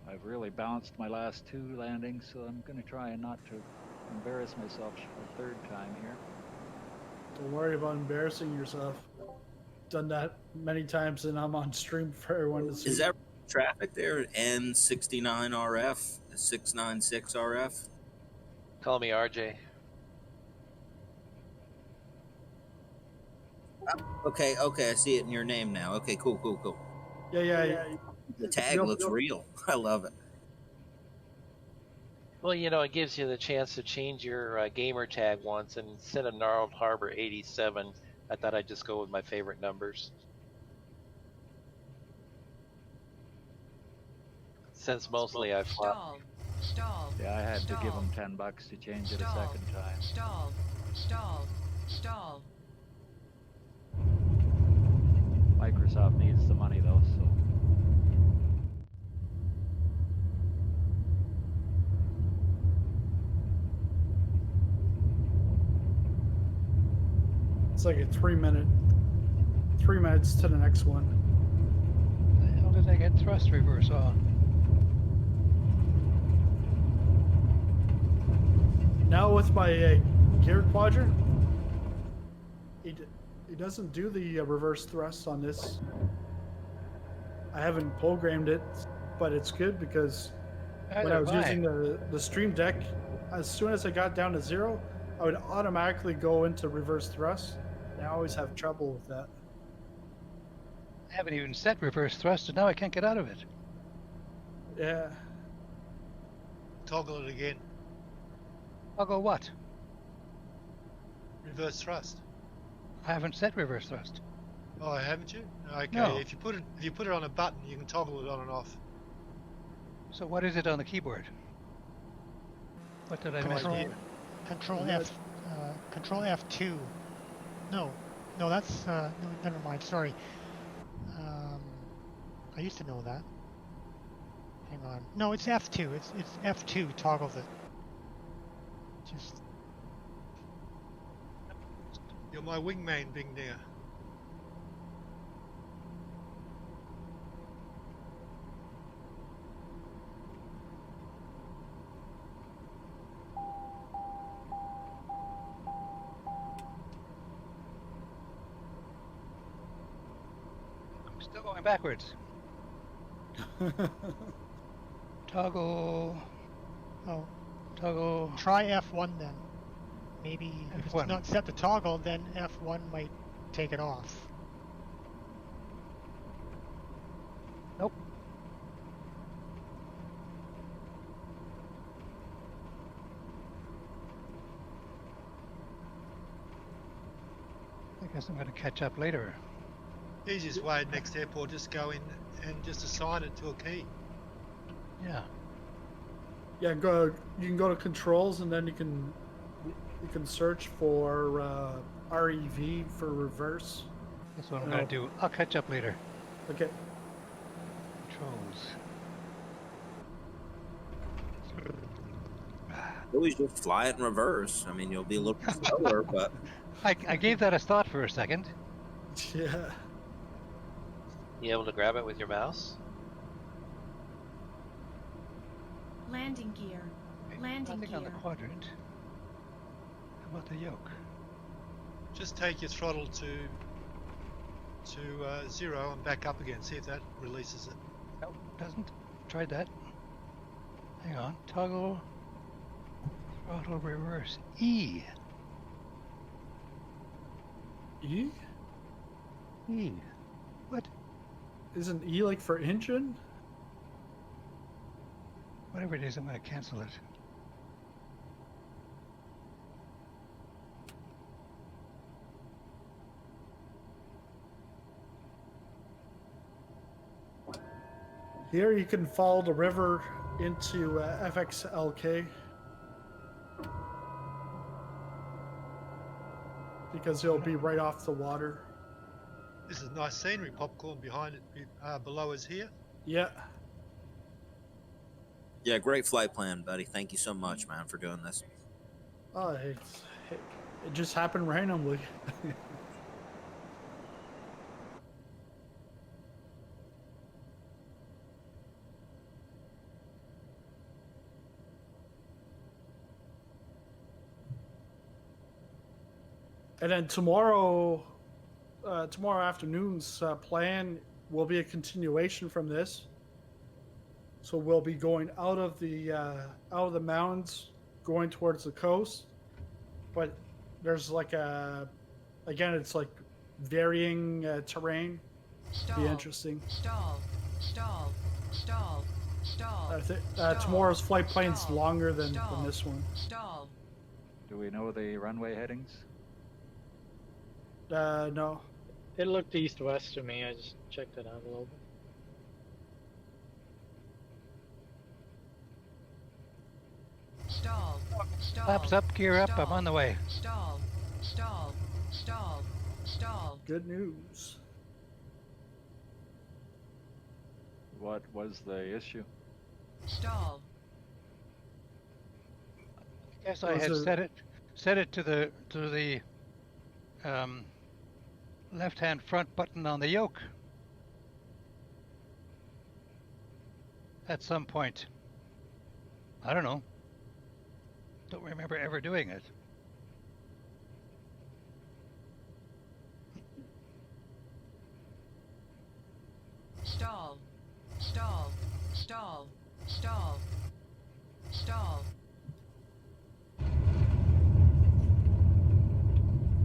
I've really bounced my last 2 landings, so I'm going to try and not to embarrass myself a 3rd time here. Don't worry about embarrassing yourself. Done that many times, and I'm on stream for everyone to see. Is that traffic there? N69RF, 696RF? Call me RJ. Okay, I see it in your name now. Okay, cool. Yeah. The tag looks real. I love it. Well, it gives you the chance to change your gamer tag once, and instead of Gnarled Harbor 87, I thought I'd just go with my favorite numbers. Since mostly I fought. Stall. Yeah, I had to give them $10 to change it a second time. Stall. Microsoft needs the money though, so. It's like a 3 minutes to the next one. The hell did I get thrust reverse on? Now with my gear quadrant, it doesn't do the reverse thrust on this. I haven't programmed it, but it's good because when I was using the Stream Deck, as soon as I got down to 0, I would automatically go into reverse thrust. And I always have trouble with that. I haven't even set reverse thrust, and now I can't get out of it. Yeah. Toggle it again. Toggle what? Reverse thrust. I haven't set reverse thrust. Oh, haven't you? Okay. No. If you put it on a button, you can toggle it on and off. So what is it on the keyboard? What did I miss? Control F2. No, that's no, never mind. Sorry. I used to know that. Hang on. No, it's F2. It's F2 toggles it. Just You're my wingman, Bing there. I'm still going backwards. Toggle. oh, Toggle. try F1 then. Maybe if F1. it's not set to toggle, then F1 might take it off. Nope. I guess I'm going to catch up later. Easiest way next airport, just go in and just assign it to a key. Yeah. Yeah, go. You can go to controls, and then you can search for REV for reverse. That's what I'm going to do. I'll catch up later. Okay. Controls. Always just fly it in reverse. I mean, you'll be a little slower, but I gave that a thought for a second. Yeah. You able to grab it with your mouse? Landing gear. Landing Nothing on the gear. quadrant. How about the yoke? Just take your throttle to 0 and back up again. See if that releases it. Nope, doesn't. Tried that. Hang on. Toggle. Throttle reverse. E. E? E. What? Isn't E like for engine? Whatever it is, I'm going to cancel it. Here you can follow the river into FXLK. Because it'll be right off the water. This is nice scenery, popcorn behind it, below us here. Yeah. yeah, great flight plan, buddy. Thank you so much, man, for doing this. Oh, it just happened randomly. And then tomorrow afternoon's plan will be a continuation from this. So we'll be going out of the mountains, going towards the coast. But there's like it's like varying terrain. Be interesting. Stall. Tomorrow's flight plan's longer than this one. Stall. Do we know the runway headings? No. It looked east-west to me. I just checked it out a little bit. Stall. Flaps up, gear up, I'm on the way. Stall. Good news. What was the issue? Stall. I guess I had set it to the left-hand front button on the yoke at some point. I don't know. Don't remember ever doing it. Stall.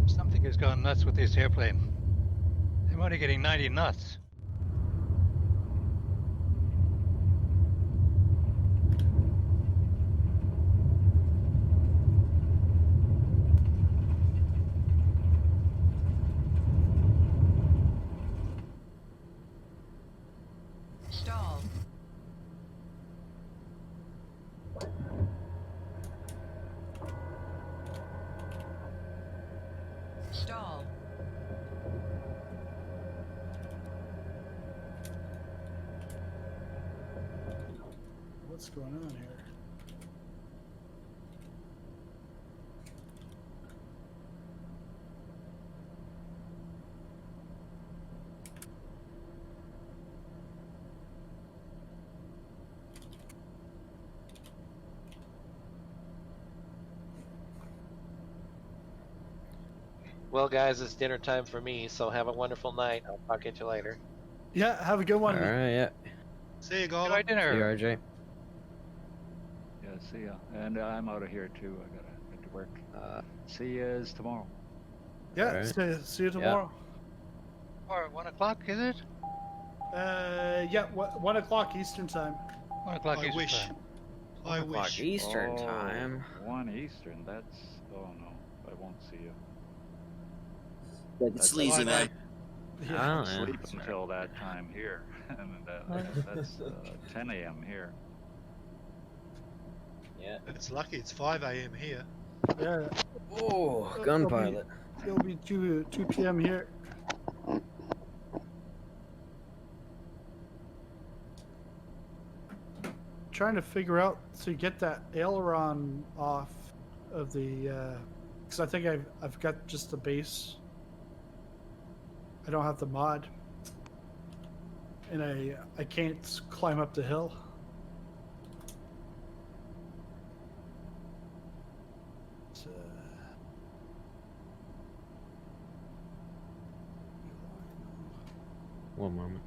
Something has gone nuts with this airplane. I'm only getting 90 knots. Stall. Stall. what's going on here. Well, guys, it's dinner time for me, so have a wonderful night. I'll talk to you later. Yeah, have a good one. All right, yeah. See you, Enjoy guys. dinner. See you, RJ. Yeah, see ya. And I'm out of here too. I gotta get to work. See yous tomorrow. Yeah, Alright. see you tomorrow. Or 1 o'clock, is it? Yeah, 1 o'clock Eastern time. 1 o'clock I Eastern wish. time. I O'clock wish. Eastern time. 1 Eastern. That's. Oh no, I won't see you. It's sleazy, man. Yeah. Oh, Sleep yeah. until that time here. And that's 10 a.m. here. Yeah. It's lucky it's 5 a.m. here. Yeah. Oh, gun pilot. It'll be 2 p.m. here. Trying to figure out to get that aileron off of the, because I think I've got just the base. I don't have the mod, and I can't climb up the hill. So, One moment.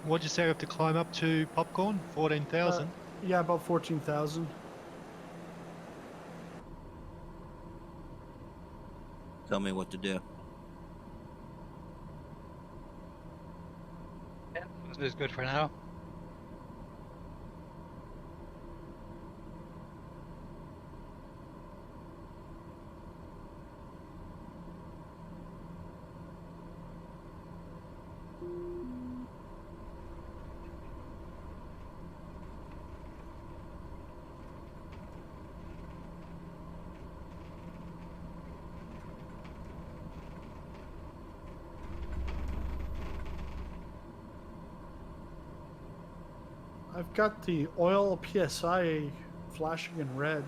What'd you say we have to climb up to, Popcorn? 14,000? yeah, about 14,000. Tell me what to do. Yeah, this is good for now. I've got the oil PSI flashing in red.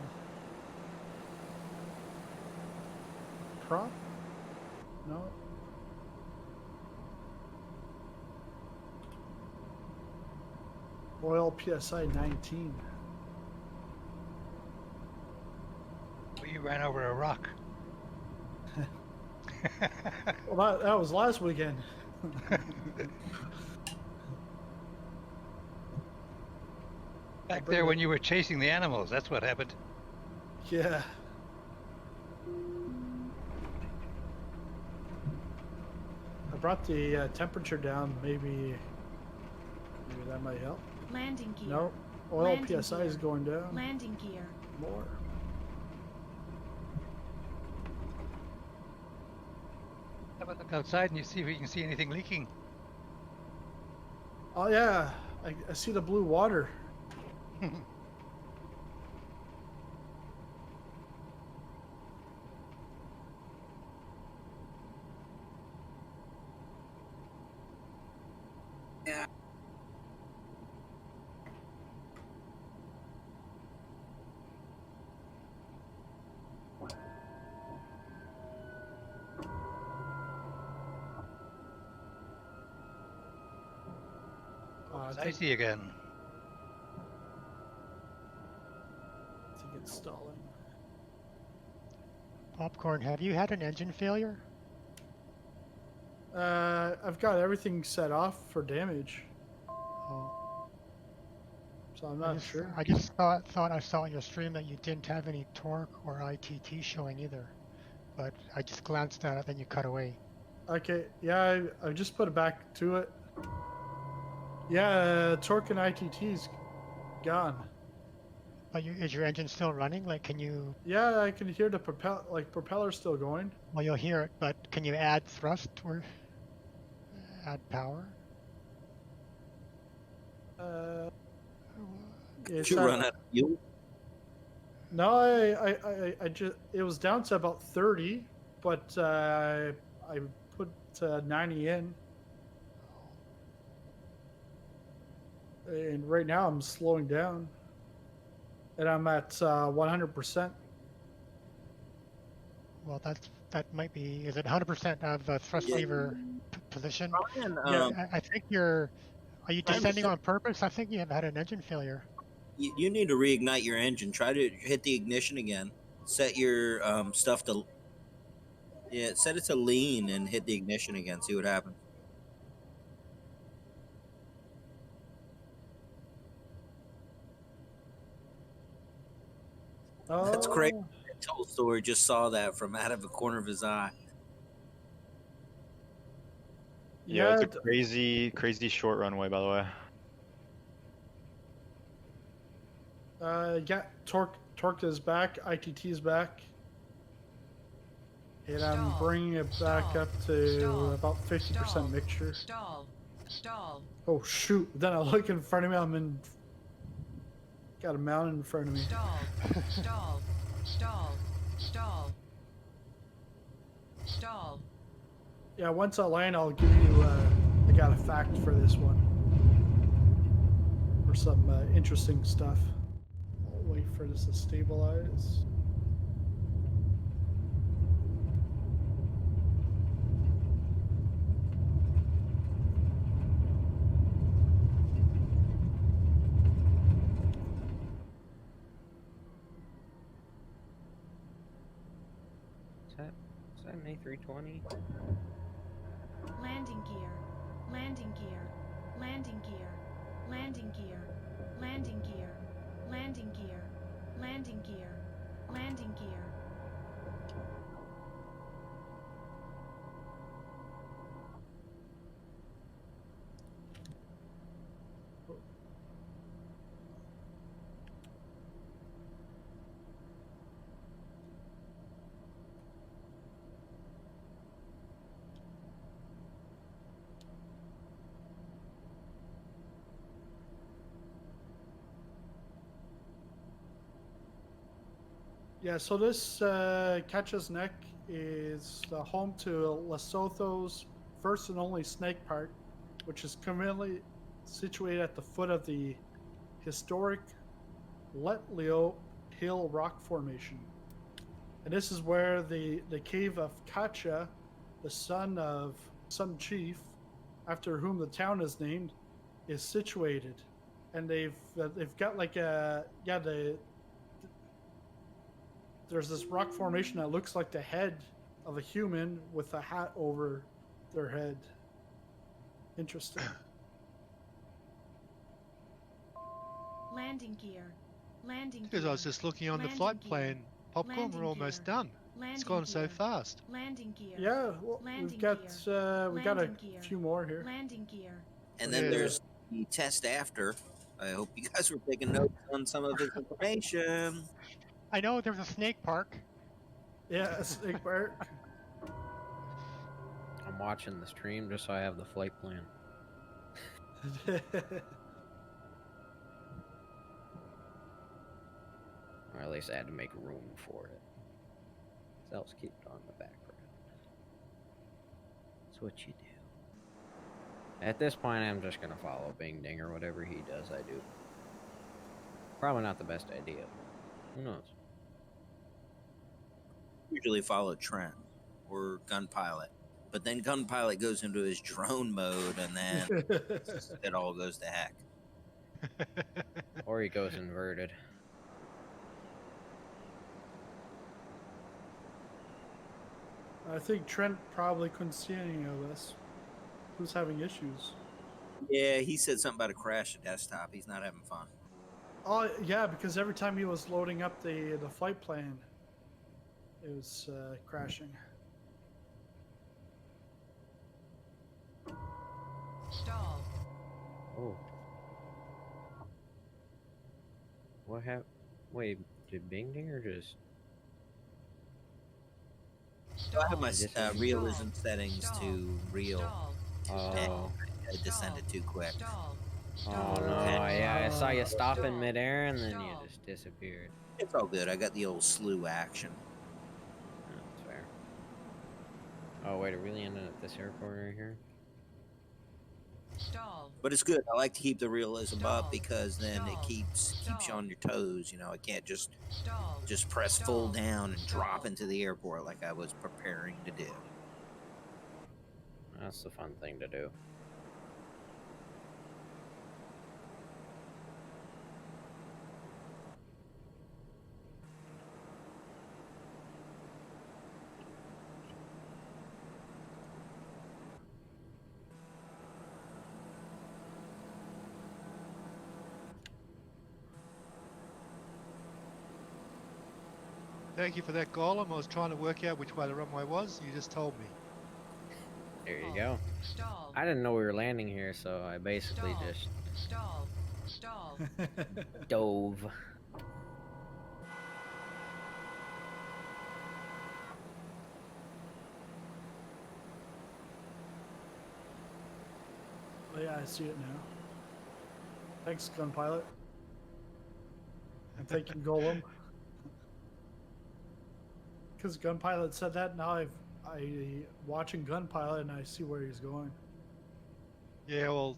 Prop? No. Oil PSI 19. Well, you ran over a rock. Well, that was last weekend. Back there when you were chasing the animals, that's what happened. Yeah. I brought the temperature down. Maybe that might help. Landing gear. No, oil Landing PSI gear. is going down Landing gear. more. How about look outside and you see if you can see anything leaking? Oh yeah, I see the blue water. Yeah. It's icy again. I think it's stalling. Popcorn, have you had an engine failure? I've got everything set off for damage, Oh, so I'm not sure. I just thought I saw on your stream that you didn't have any torque or ITT showing either. but I just glanced at it, then you cut away. Okay, yeah, I just put it back to it. Yeah, torque and ITT's gone. But is your engine still running? Like, can you? Yeah, I can hear the propeller still going. Well, you'll hear it, but can you add thrust or add power? Did you run out of fuel? No, I just, it was down to about 30, but I put 90 in. And right now I'm slowing down. And I'm at 100%. Well, that might be. Is it 100% of the thrust lever position? Brian, Yeah, I think you're. Are you descending on purpose? I think you have had an engine failure. You need to reignite your engine. Try to hit the ignition again. Set your stuff to. Yeah, set it to lean and hit the ignition again. See what happens. Oh. That's great. Tolstoy just saw that from out of the corner of his eye. Yeah, it's a crazy short runway, by the way. Yeah, torque is back, ITT is back. And I'm bringing it back up to about 50% mixture. Stall. Oh shoot, then I look in front of me, got a mountain in front of me. Stall. Yeah, once I land, I'll give you, I got a fact for this one. For some interesting stuff. I'll wait for this to stabilize. Is that an A320? Landing gear. Landing gear. Landing gear. Landing gear. Landing gear. Landing gear. Landing gear. Landing gear. Yeah, so this Qacha's Neck is the home to Lesotho's first and only snake park, which is currently situated at the foot of the historic Letleo Hill rock formation. And this is where the cave of Qacha, the Sun Chief, after whom the town is named, is situated. And they've got like there's this rock formation that looks like the head of a human with a hat over their head. Interesting. Landing gear. Landing Because I was just looking on the flight plan. Popcorn, we're almost done. It's gone so fast. Landing gear. Yeah, well, we got a few more here. Landing gear. And then there's the test after. I hope you guys were taking notes on some of this information. I know there's a snake park. Yeah, a snake park. I'm watching the stream just so I have the flight plan. Or at least I had to make room for it. So else keep it on the background. That's what you do. At this point, I'm just gonna follow Bing Ding or whatever he does, I do. Probably not the best idea. Who knows? Usually follow Trent or Gun Pilot, but then Gun Pilot goes into his drone mode, and then it all goes to heck. Or he goes inverted. I think Trent probably couldn't see any of this. Who's having issues? Yeah, he said something about a crash at desktop. He's not having fun. Oh yeah, because every time he was loading up the flight plan, it was crashing. Stall. Oh. What happened? Wait, did Bing Dinger just... I have my realism settings to real. Oh. It descended too quick. Oh no, yeah, I saw you stop in midair and then you just disappeared. It's all good. I got the old slew action. That's fair. Oh wait, it really ended at this airport right here? But it's good. I like to keep the realism up because then it keeps you on your toes. You know, I can't just press full down and drop into the airport like I was preparing to do. That's the fun thing to do. Thank you for that, Golem. I was trying to work out which way the runway was. You just told me. There you go. I didn't know we were landing here, so I basically just dove. Oh yeah, I see it now. Thanks, Gun Pilot. And thank you, Golem. Because Gun Pilot said that, now I watching Gun Pilot and I see where he's going. Yeah, well,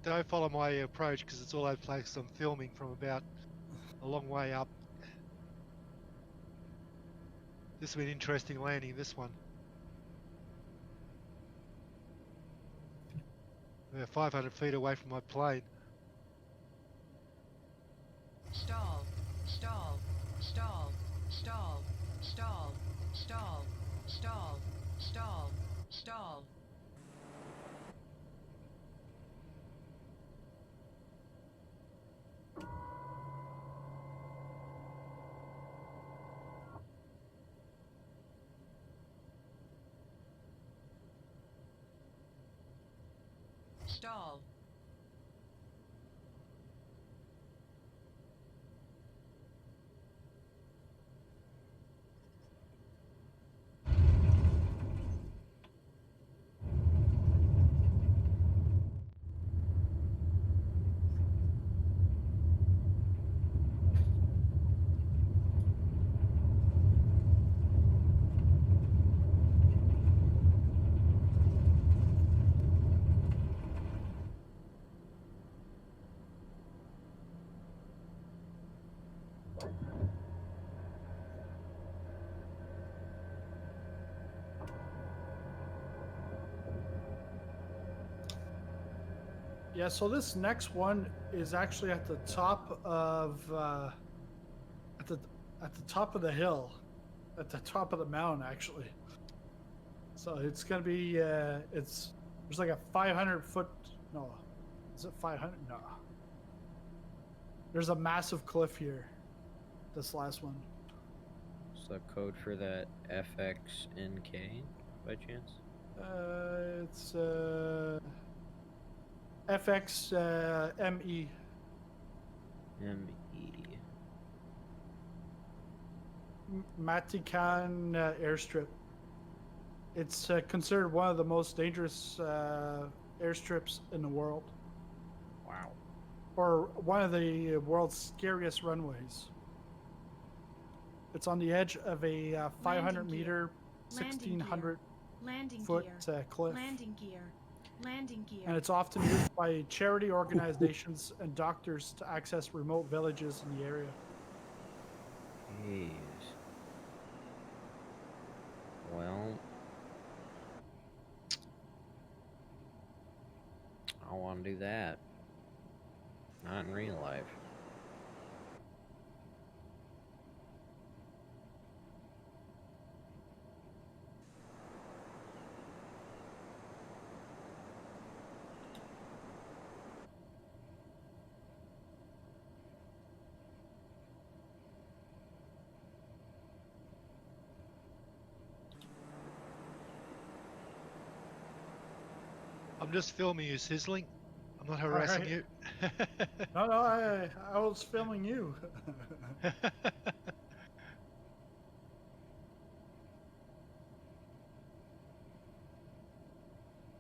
don't follow my approach because it's all over the place. I'm filming from about a long way up. This will be an interesting landing, this one. We're 500 feet away from my plane. Stall. Stall. Stall. Stall. Stall. Stall. Stall. Stall. Stall. Stall. Yeah, so this next one is actually at the top of at the top of the hill, at the top of the mountain actually. So it's gonna be there's like a 500 foot, no, is it 500? No. There's a massive cliff here. This last one. What's the code for that FXNK by chance? It's FXME. ME. Matekane airstrip. It's considered one of the most dangerous airstrips in the world. Wow. Or one of the world's scariest runways. It's on the edge of a 500 meter, 1,600 foot cliff. Landing gear. Landing gear. And it's often used by charity organizations and doctors to access remote villages in the area. Jeez. Well, I want to do that. Not in real life. I'm just filming you sizzling. I'm not harassing Alright. you. No, I was filming you.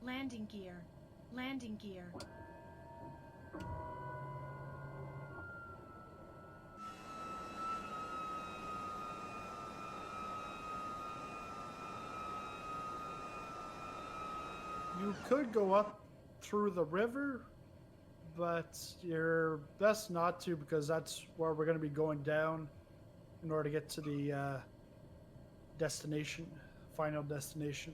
Landing gear. Landing gear. You could go up through the river, but you're best not to because that's where we're going to be going down in order to get to the destination, final destination.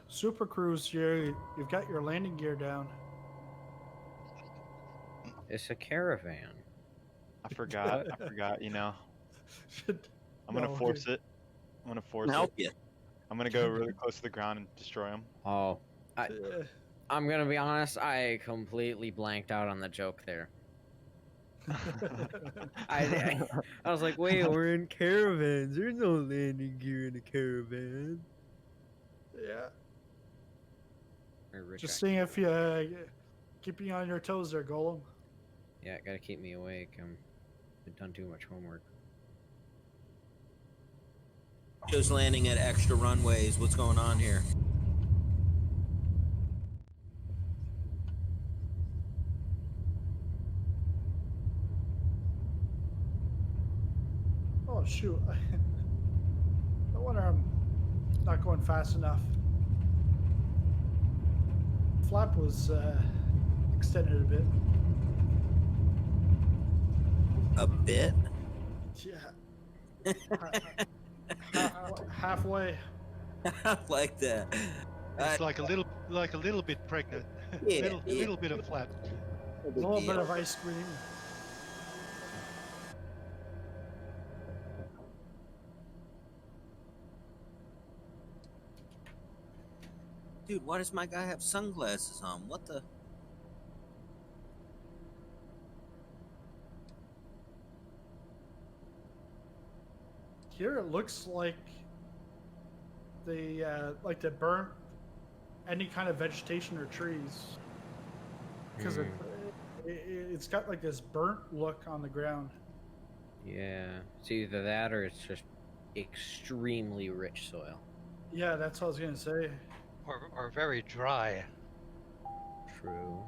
Super Cruise, you've got your landing gear down. It's a caravan. I forgot. I forgot. You know. I'm gonna No, force it. I'm gonna force Help it. you. I'm gonna go really close to the ground and destroy him. Oh, I'm gonna be honest. I completely blanked out on the joke there. I was like, wait, we're in caravans. There's no landing gear in a caravan. Yeah. Or Rich, Just seeing if you keep you on your toes there, Golem. Yeah, gotta keep me awake. I've done too much homework. Just landing at extra runways. What's going on here? Oh shoot! No wonder I'm not going fast enough. Flap was extended a bit. A bit? Yeah. Halfway. I like that. It's like a little bit pregnant. Yeah, little bit of flap. A little bit of ice cream. Dude, why does my guy have sunglasses on? What the? Here it looks like they burnt any kind of vegetation or trees because it's got like this burnt look on the ground. Yeah, it's either that or it's just extremely rich soil. Yeah, that's what I was gonna say. Or very dry. True.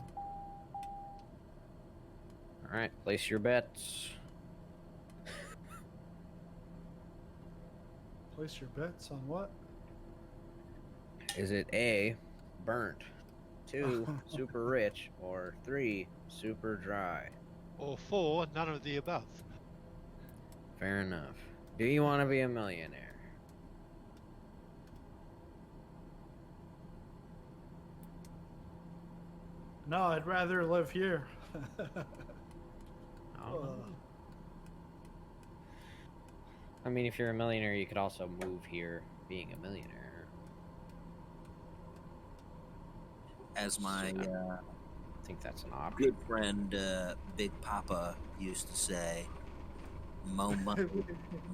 Alright, place your bets. Place your bets on what? Is it A, burnt, 2, super rich, or 3, super dry? Or 4, none of the above. Fair enough. Do you want to be a millionaire? No, I'd rather live here. Oh. I mean, if you're a millionaire, you could also move here being a millionaire. As my I think that's an option. good friend Big Papa used to say, "Mo money,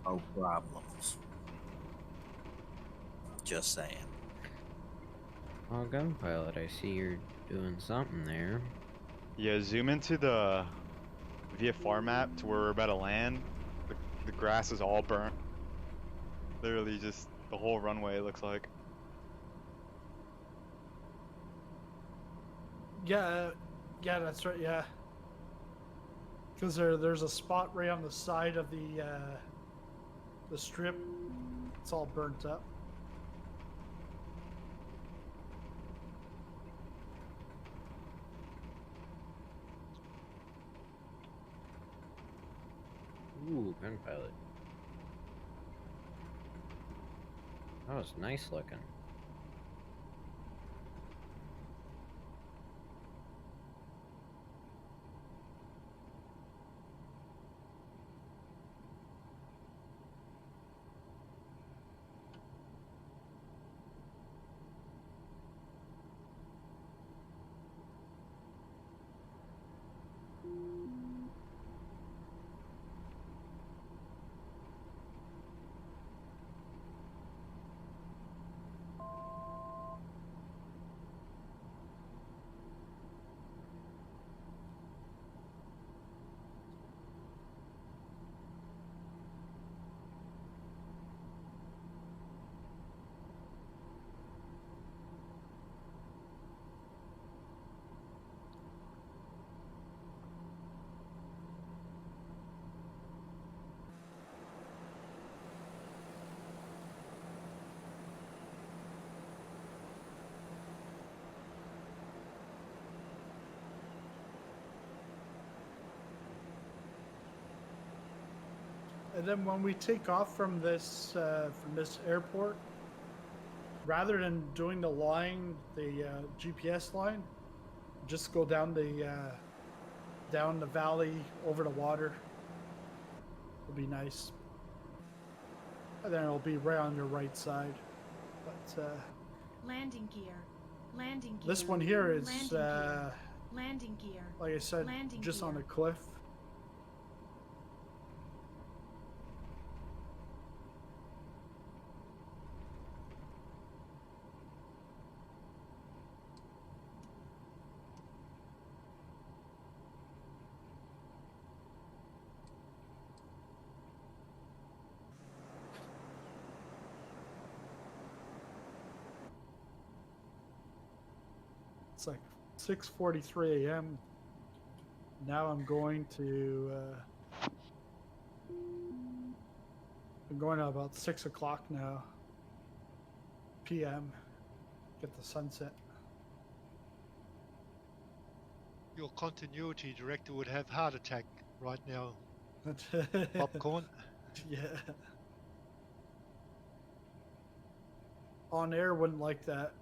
mo problems." Just saying. Well, Gunpilot, I see you're doing something there. Yeah, zoom into the VFR map to where we're about to land. The grass is all burnt. Literally just the whole runway, it looks like. Yeah, that's right. Yeah, because there's a spot right on the side of the strip. It's all burnt up. Ooh, Gunpilot. That was nice looking. And then when we take off from this airport, rather than doing the line, the GPS line, just go down the valley over the water. It'll be nice. And then it'll be right on your right side. But landing gear. Landing gear. this one here is landing gear. like I said, Landing just gear. on a cliff. It's like 6:43 a.m. Now I'm going to about 6 o'clock now p.m. Get the sunset. Your continuity director would have heart attack right now. Popcorn. Yeah. On air wouldn't like that.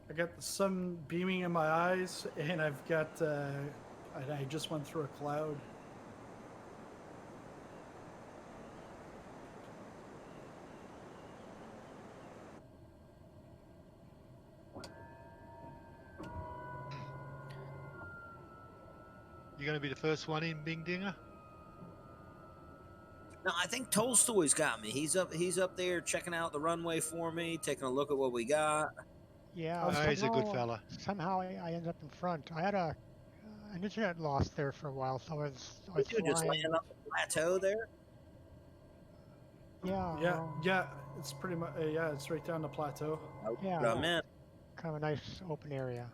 I got the sun beaming in my eyes, and I've got, I just went through a cloud. You going to be the first one in, Bing Dinger? No, I think Tolstoy's got me. He's up there checking out the runway for me, taking a look at what we got. Yeah, he's a good fella. Somehow I ended up in front. I had an internet loss there for a while, so I was Did you just flying. land on the plateau there? Yeah. Yeah. It's pretty much yeah. It's right down the plateau. Yeah. I'm in. Kind of a nice open area.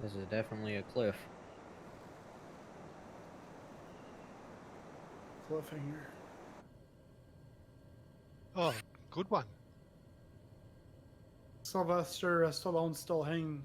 This is definitely a cliff. Cliffhanger. Oh, good one. Sylvester Stallone's still hanging.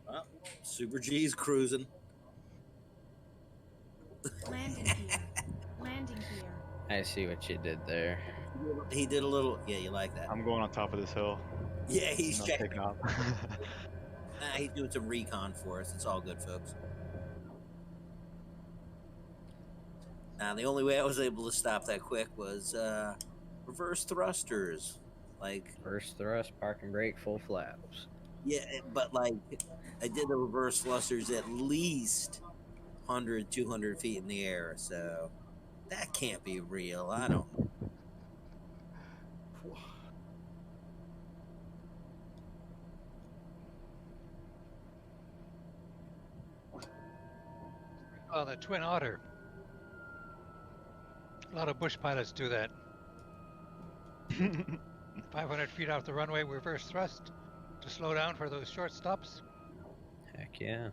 Well, Super G's cruising. Landing gear. Landing gear. I see what you did there. He did a little. Yeah, you like that? I'm going on top of this hill. Yeah, he's Not checking. taking off. He's doing some recon for us. It's all good, folks. Now, the only way I was able to stop that quick was reverse thrusters. Like First thrust, park and brake, full flaps. yeah, but like I did the reverse thrusters at least 100, 200 feet in the air. So that can't be real. I don't know. Oh, the Twin Otter. A lot of bush pilots do that. 500 feet off the runway, reverse thrust to slow down for those short stops. Heck yeah.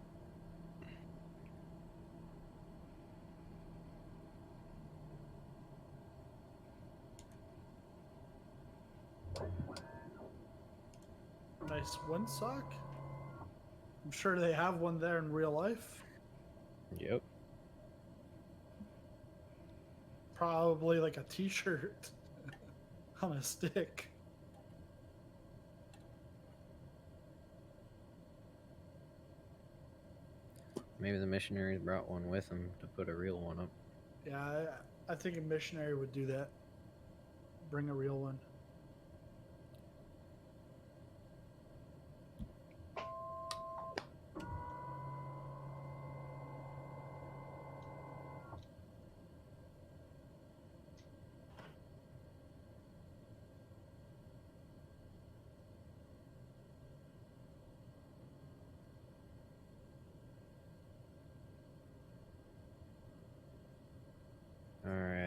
Nice windsock. I'm sure they have one there in real life. Yep. Probably like a t-shirt on a stick. Maybe the missionaries brought one with them to put a real one up. Yeah, I think a missionary would do that. Bring a real one.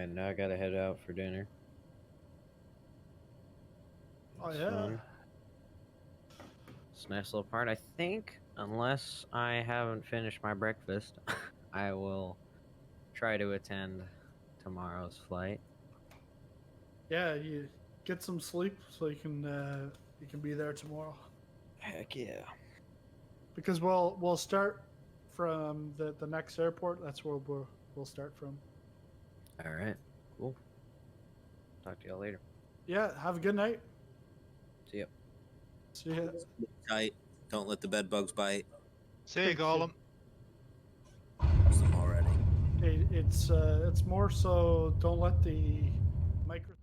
Alright, now I gotta head out for dinner. Oh, It's yeah. fun. It's a nice little part. I think, unless I haven't finished my breakfast, I will try to attend tomorrow's flight. Yeah, you get some sleep so you can be there tomorrow. Heck yeah. Because we'll start from the next airport. That's where we'll start from. Alright, cool. Talk to y'all later. Yeah, have a good night. See ya. See ya. Tight. Don't let the bed bugs bite. See you, Golem. Lost them already. It's more so don't let the micro.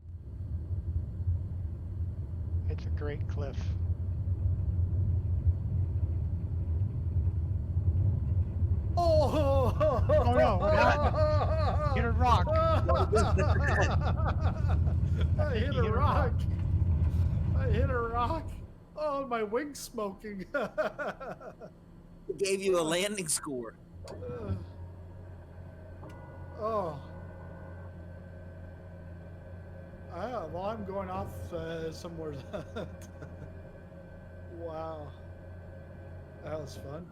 It's a great cliff. Oh! Oh no, what happened? Hit a rock. I hit a rock. I hit a rock. Oh, my wing's smoking. It gave you a landing score. Oh. Well, I'm going off somewhere. Wow. That was fun.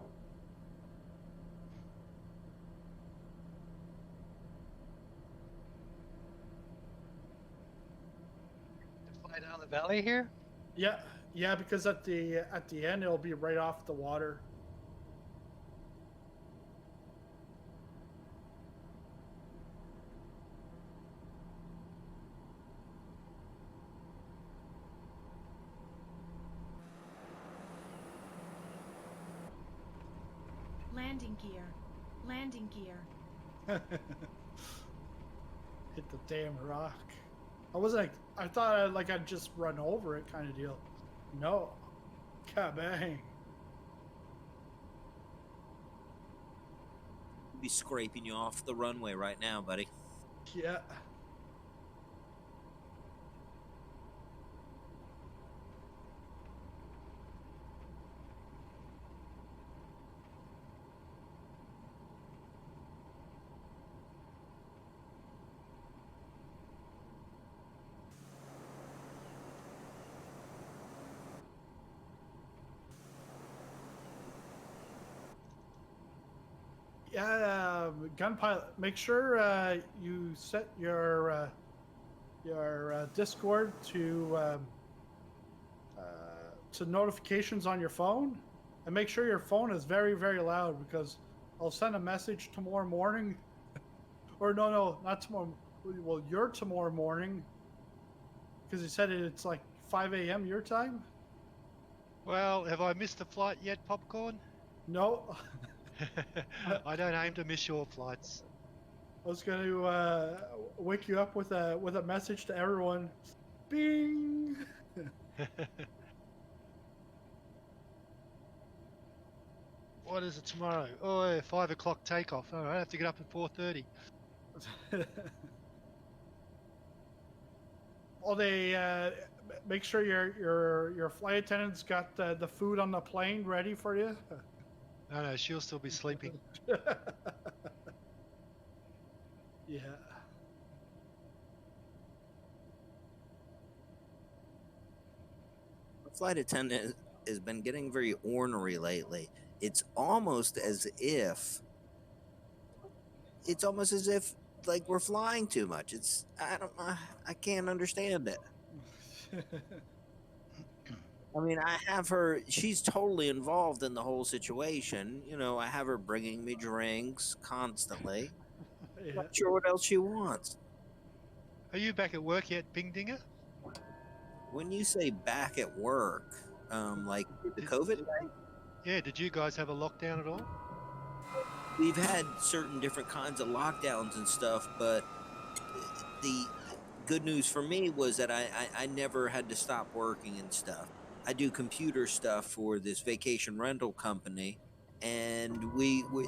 Fly down the valley here? Yeah, because at the end it'll be right off the water. Landing gear. Landing gear. Hit the damn rock. I thought I'd just run over it kind of deal. No. Kabang. Be scraping you off the runway right now, buddy. Yeah. Yeah, gun pilot. Make sure you set your Discord to notifications on your phone, and make sure your phone is very, very loud, because I'll send a message tomorrow morning, or no, not tomorrow. Well, your tomorrow morning, because he said it's like 5 a.m. your time. Well, have I missed a flight yet, Popcorn? No. I don't aim to miss your flights. I was going to wake you up with a message to everyone. Bing. What is it tomorrow? Oh, 5 o'clock takeoff. All right, I have to get up at 4:30. Oh, they make sure your flight attendant's got the food on the plane ready for you. No, she'll still be sleeping. Yeah. The flight attendant has been getting very ornery lately. It's almost as if like we're flying too much. I can't understand it. I mean, I have her, she's totally involved in the whole situation. You know, I have her bringing me drinks constantly. Yeah. Not sure what else she wants. Are you back at work yet, Bing Dinger? When you say back at work, like the COVID thing? Yeah, did you guys have a lockdown at all? We've had certain different kinds of lockdowns and stuff, but the good news for me was that I never had to stop working and stuff. I do computer stuff for this vacation rental company, and you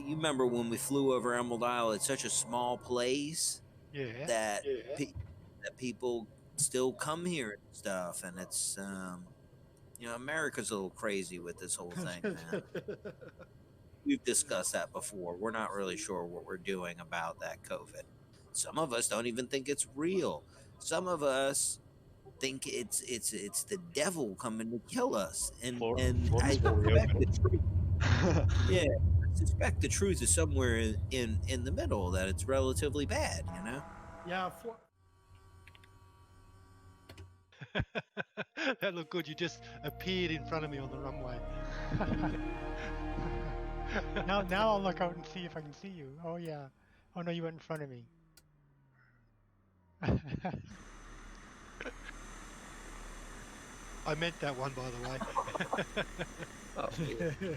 remember when we flew over Emerald Isle? It's such a small place that people still come here and stuff, and it's America's a little crazy with this whole thing, man. We've discussed that before. We're not really sure what we're doing about that COVID. Some of us don't even think it's real. Some of us think it's the devil coming to kill us. And I suspect the truth. Yeah, I suspect the truth is somewhere in the middle. That it's relatively bad. You know. Yeah. That looked good. You just appeared in front of me on the runway. Now I'll look out and see if I can see you. Oh yeah. Oh no, you went in front of me. I meant that one, by the way. Oh, yeah.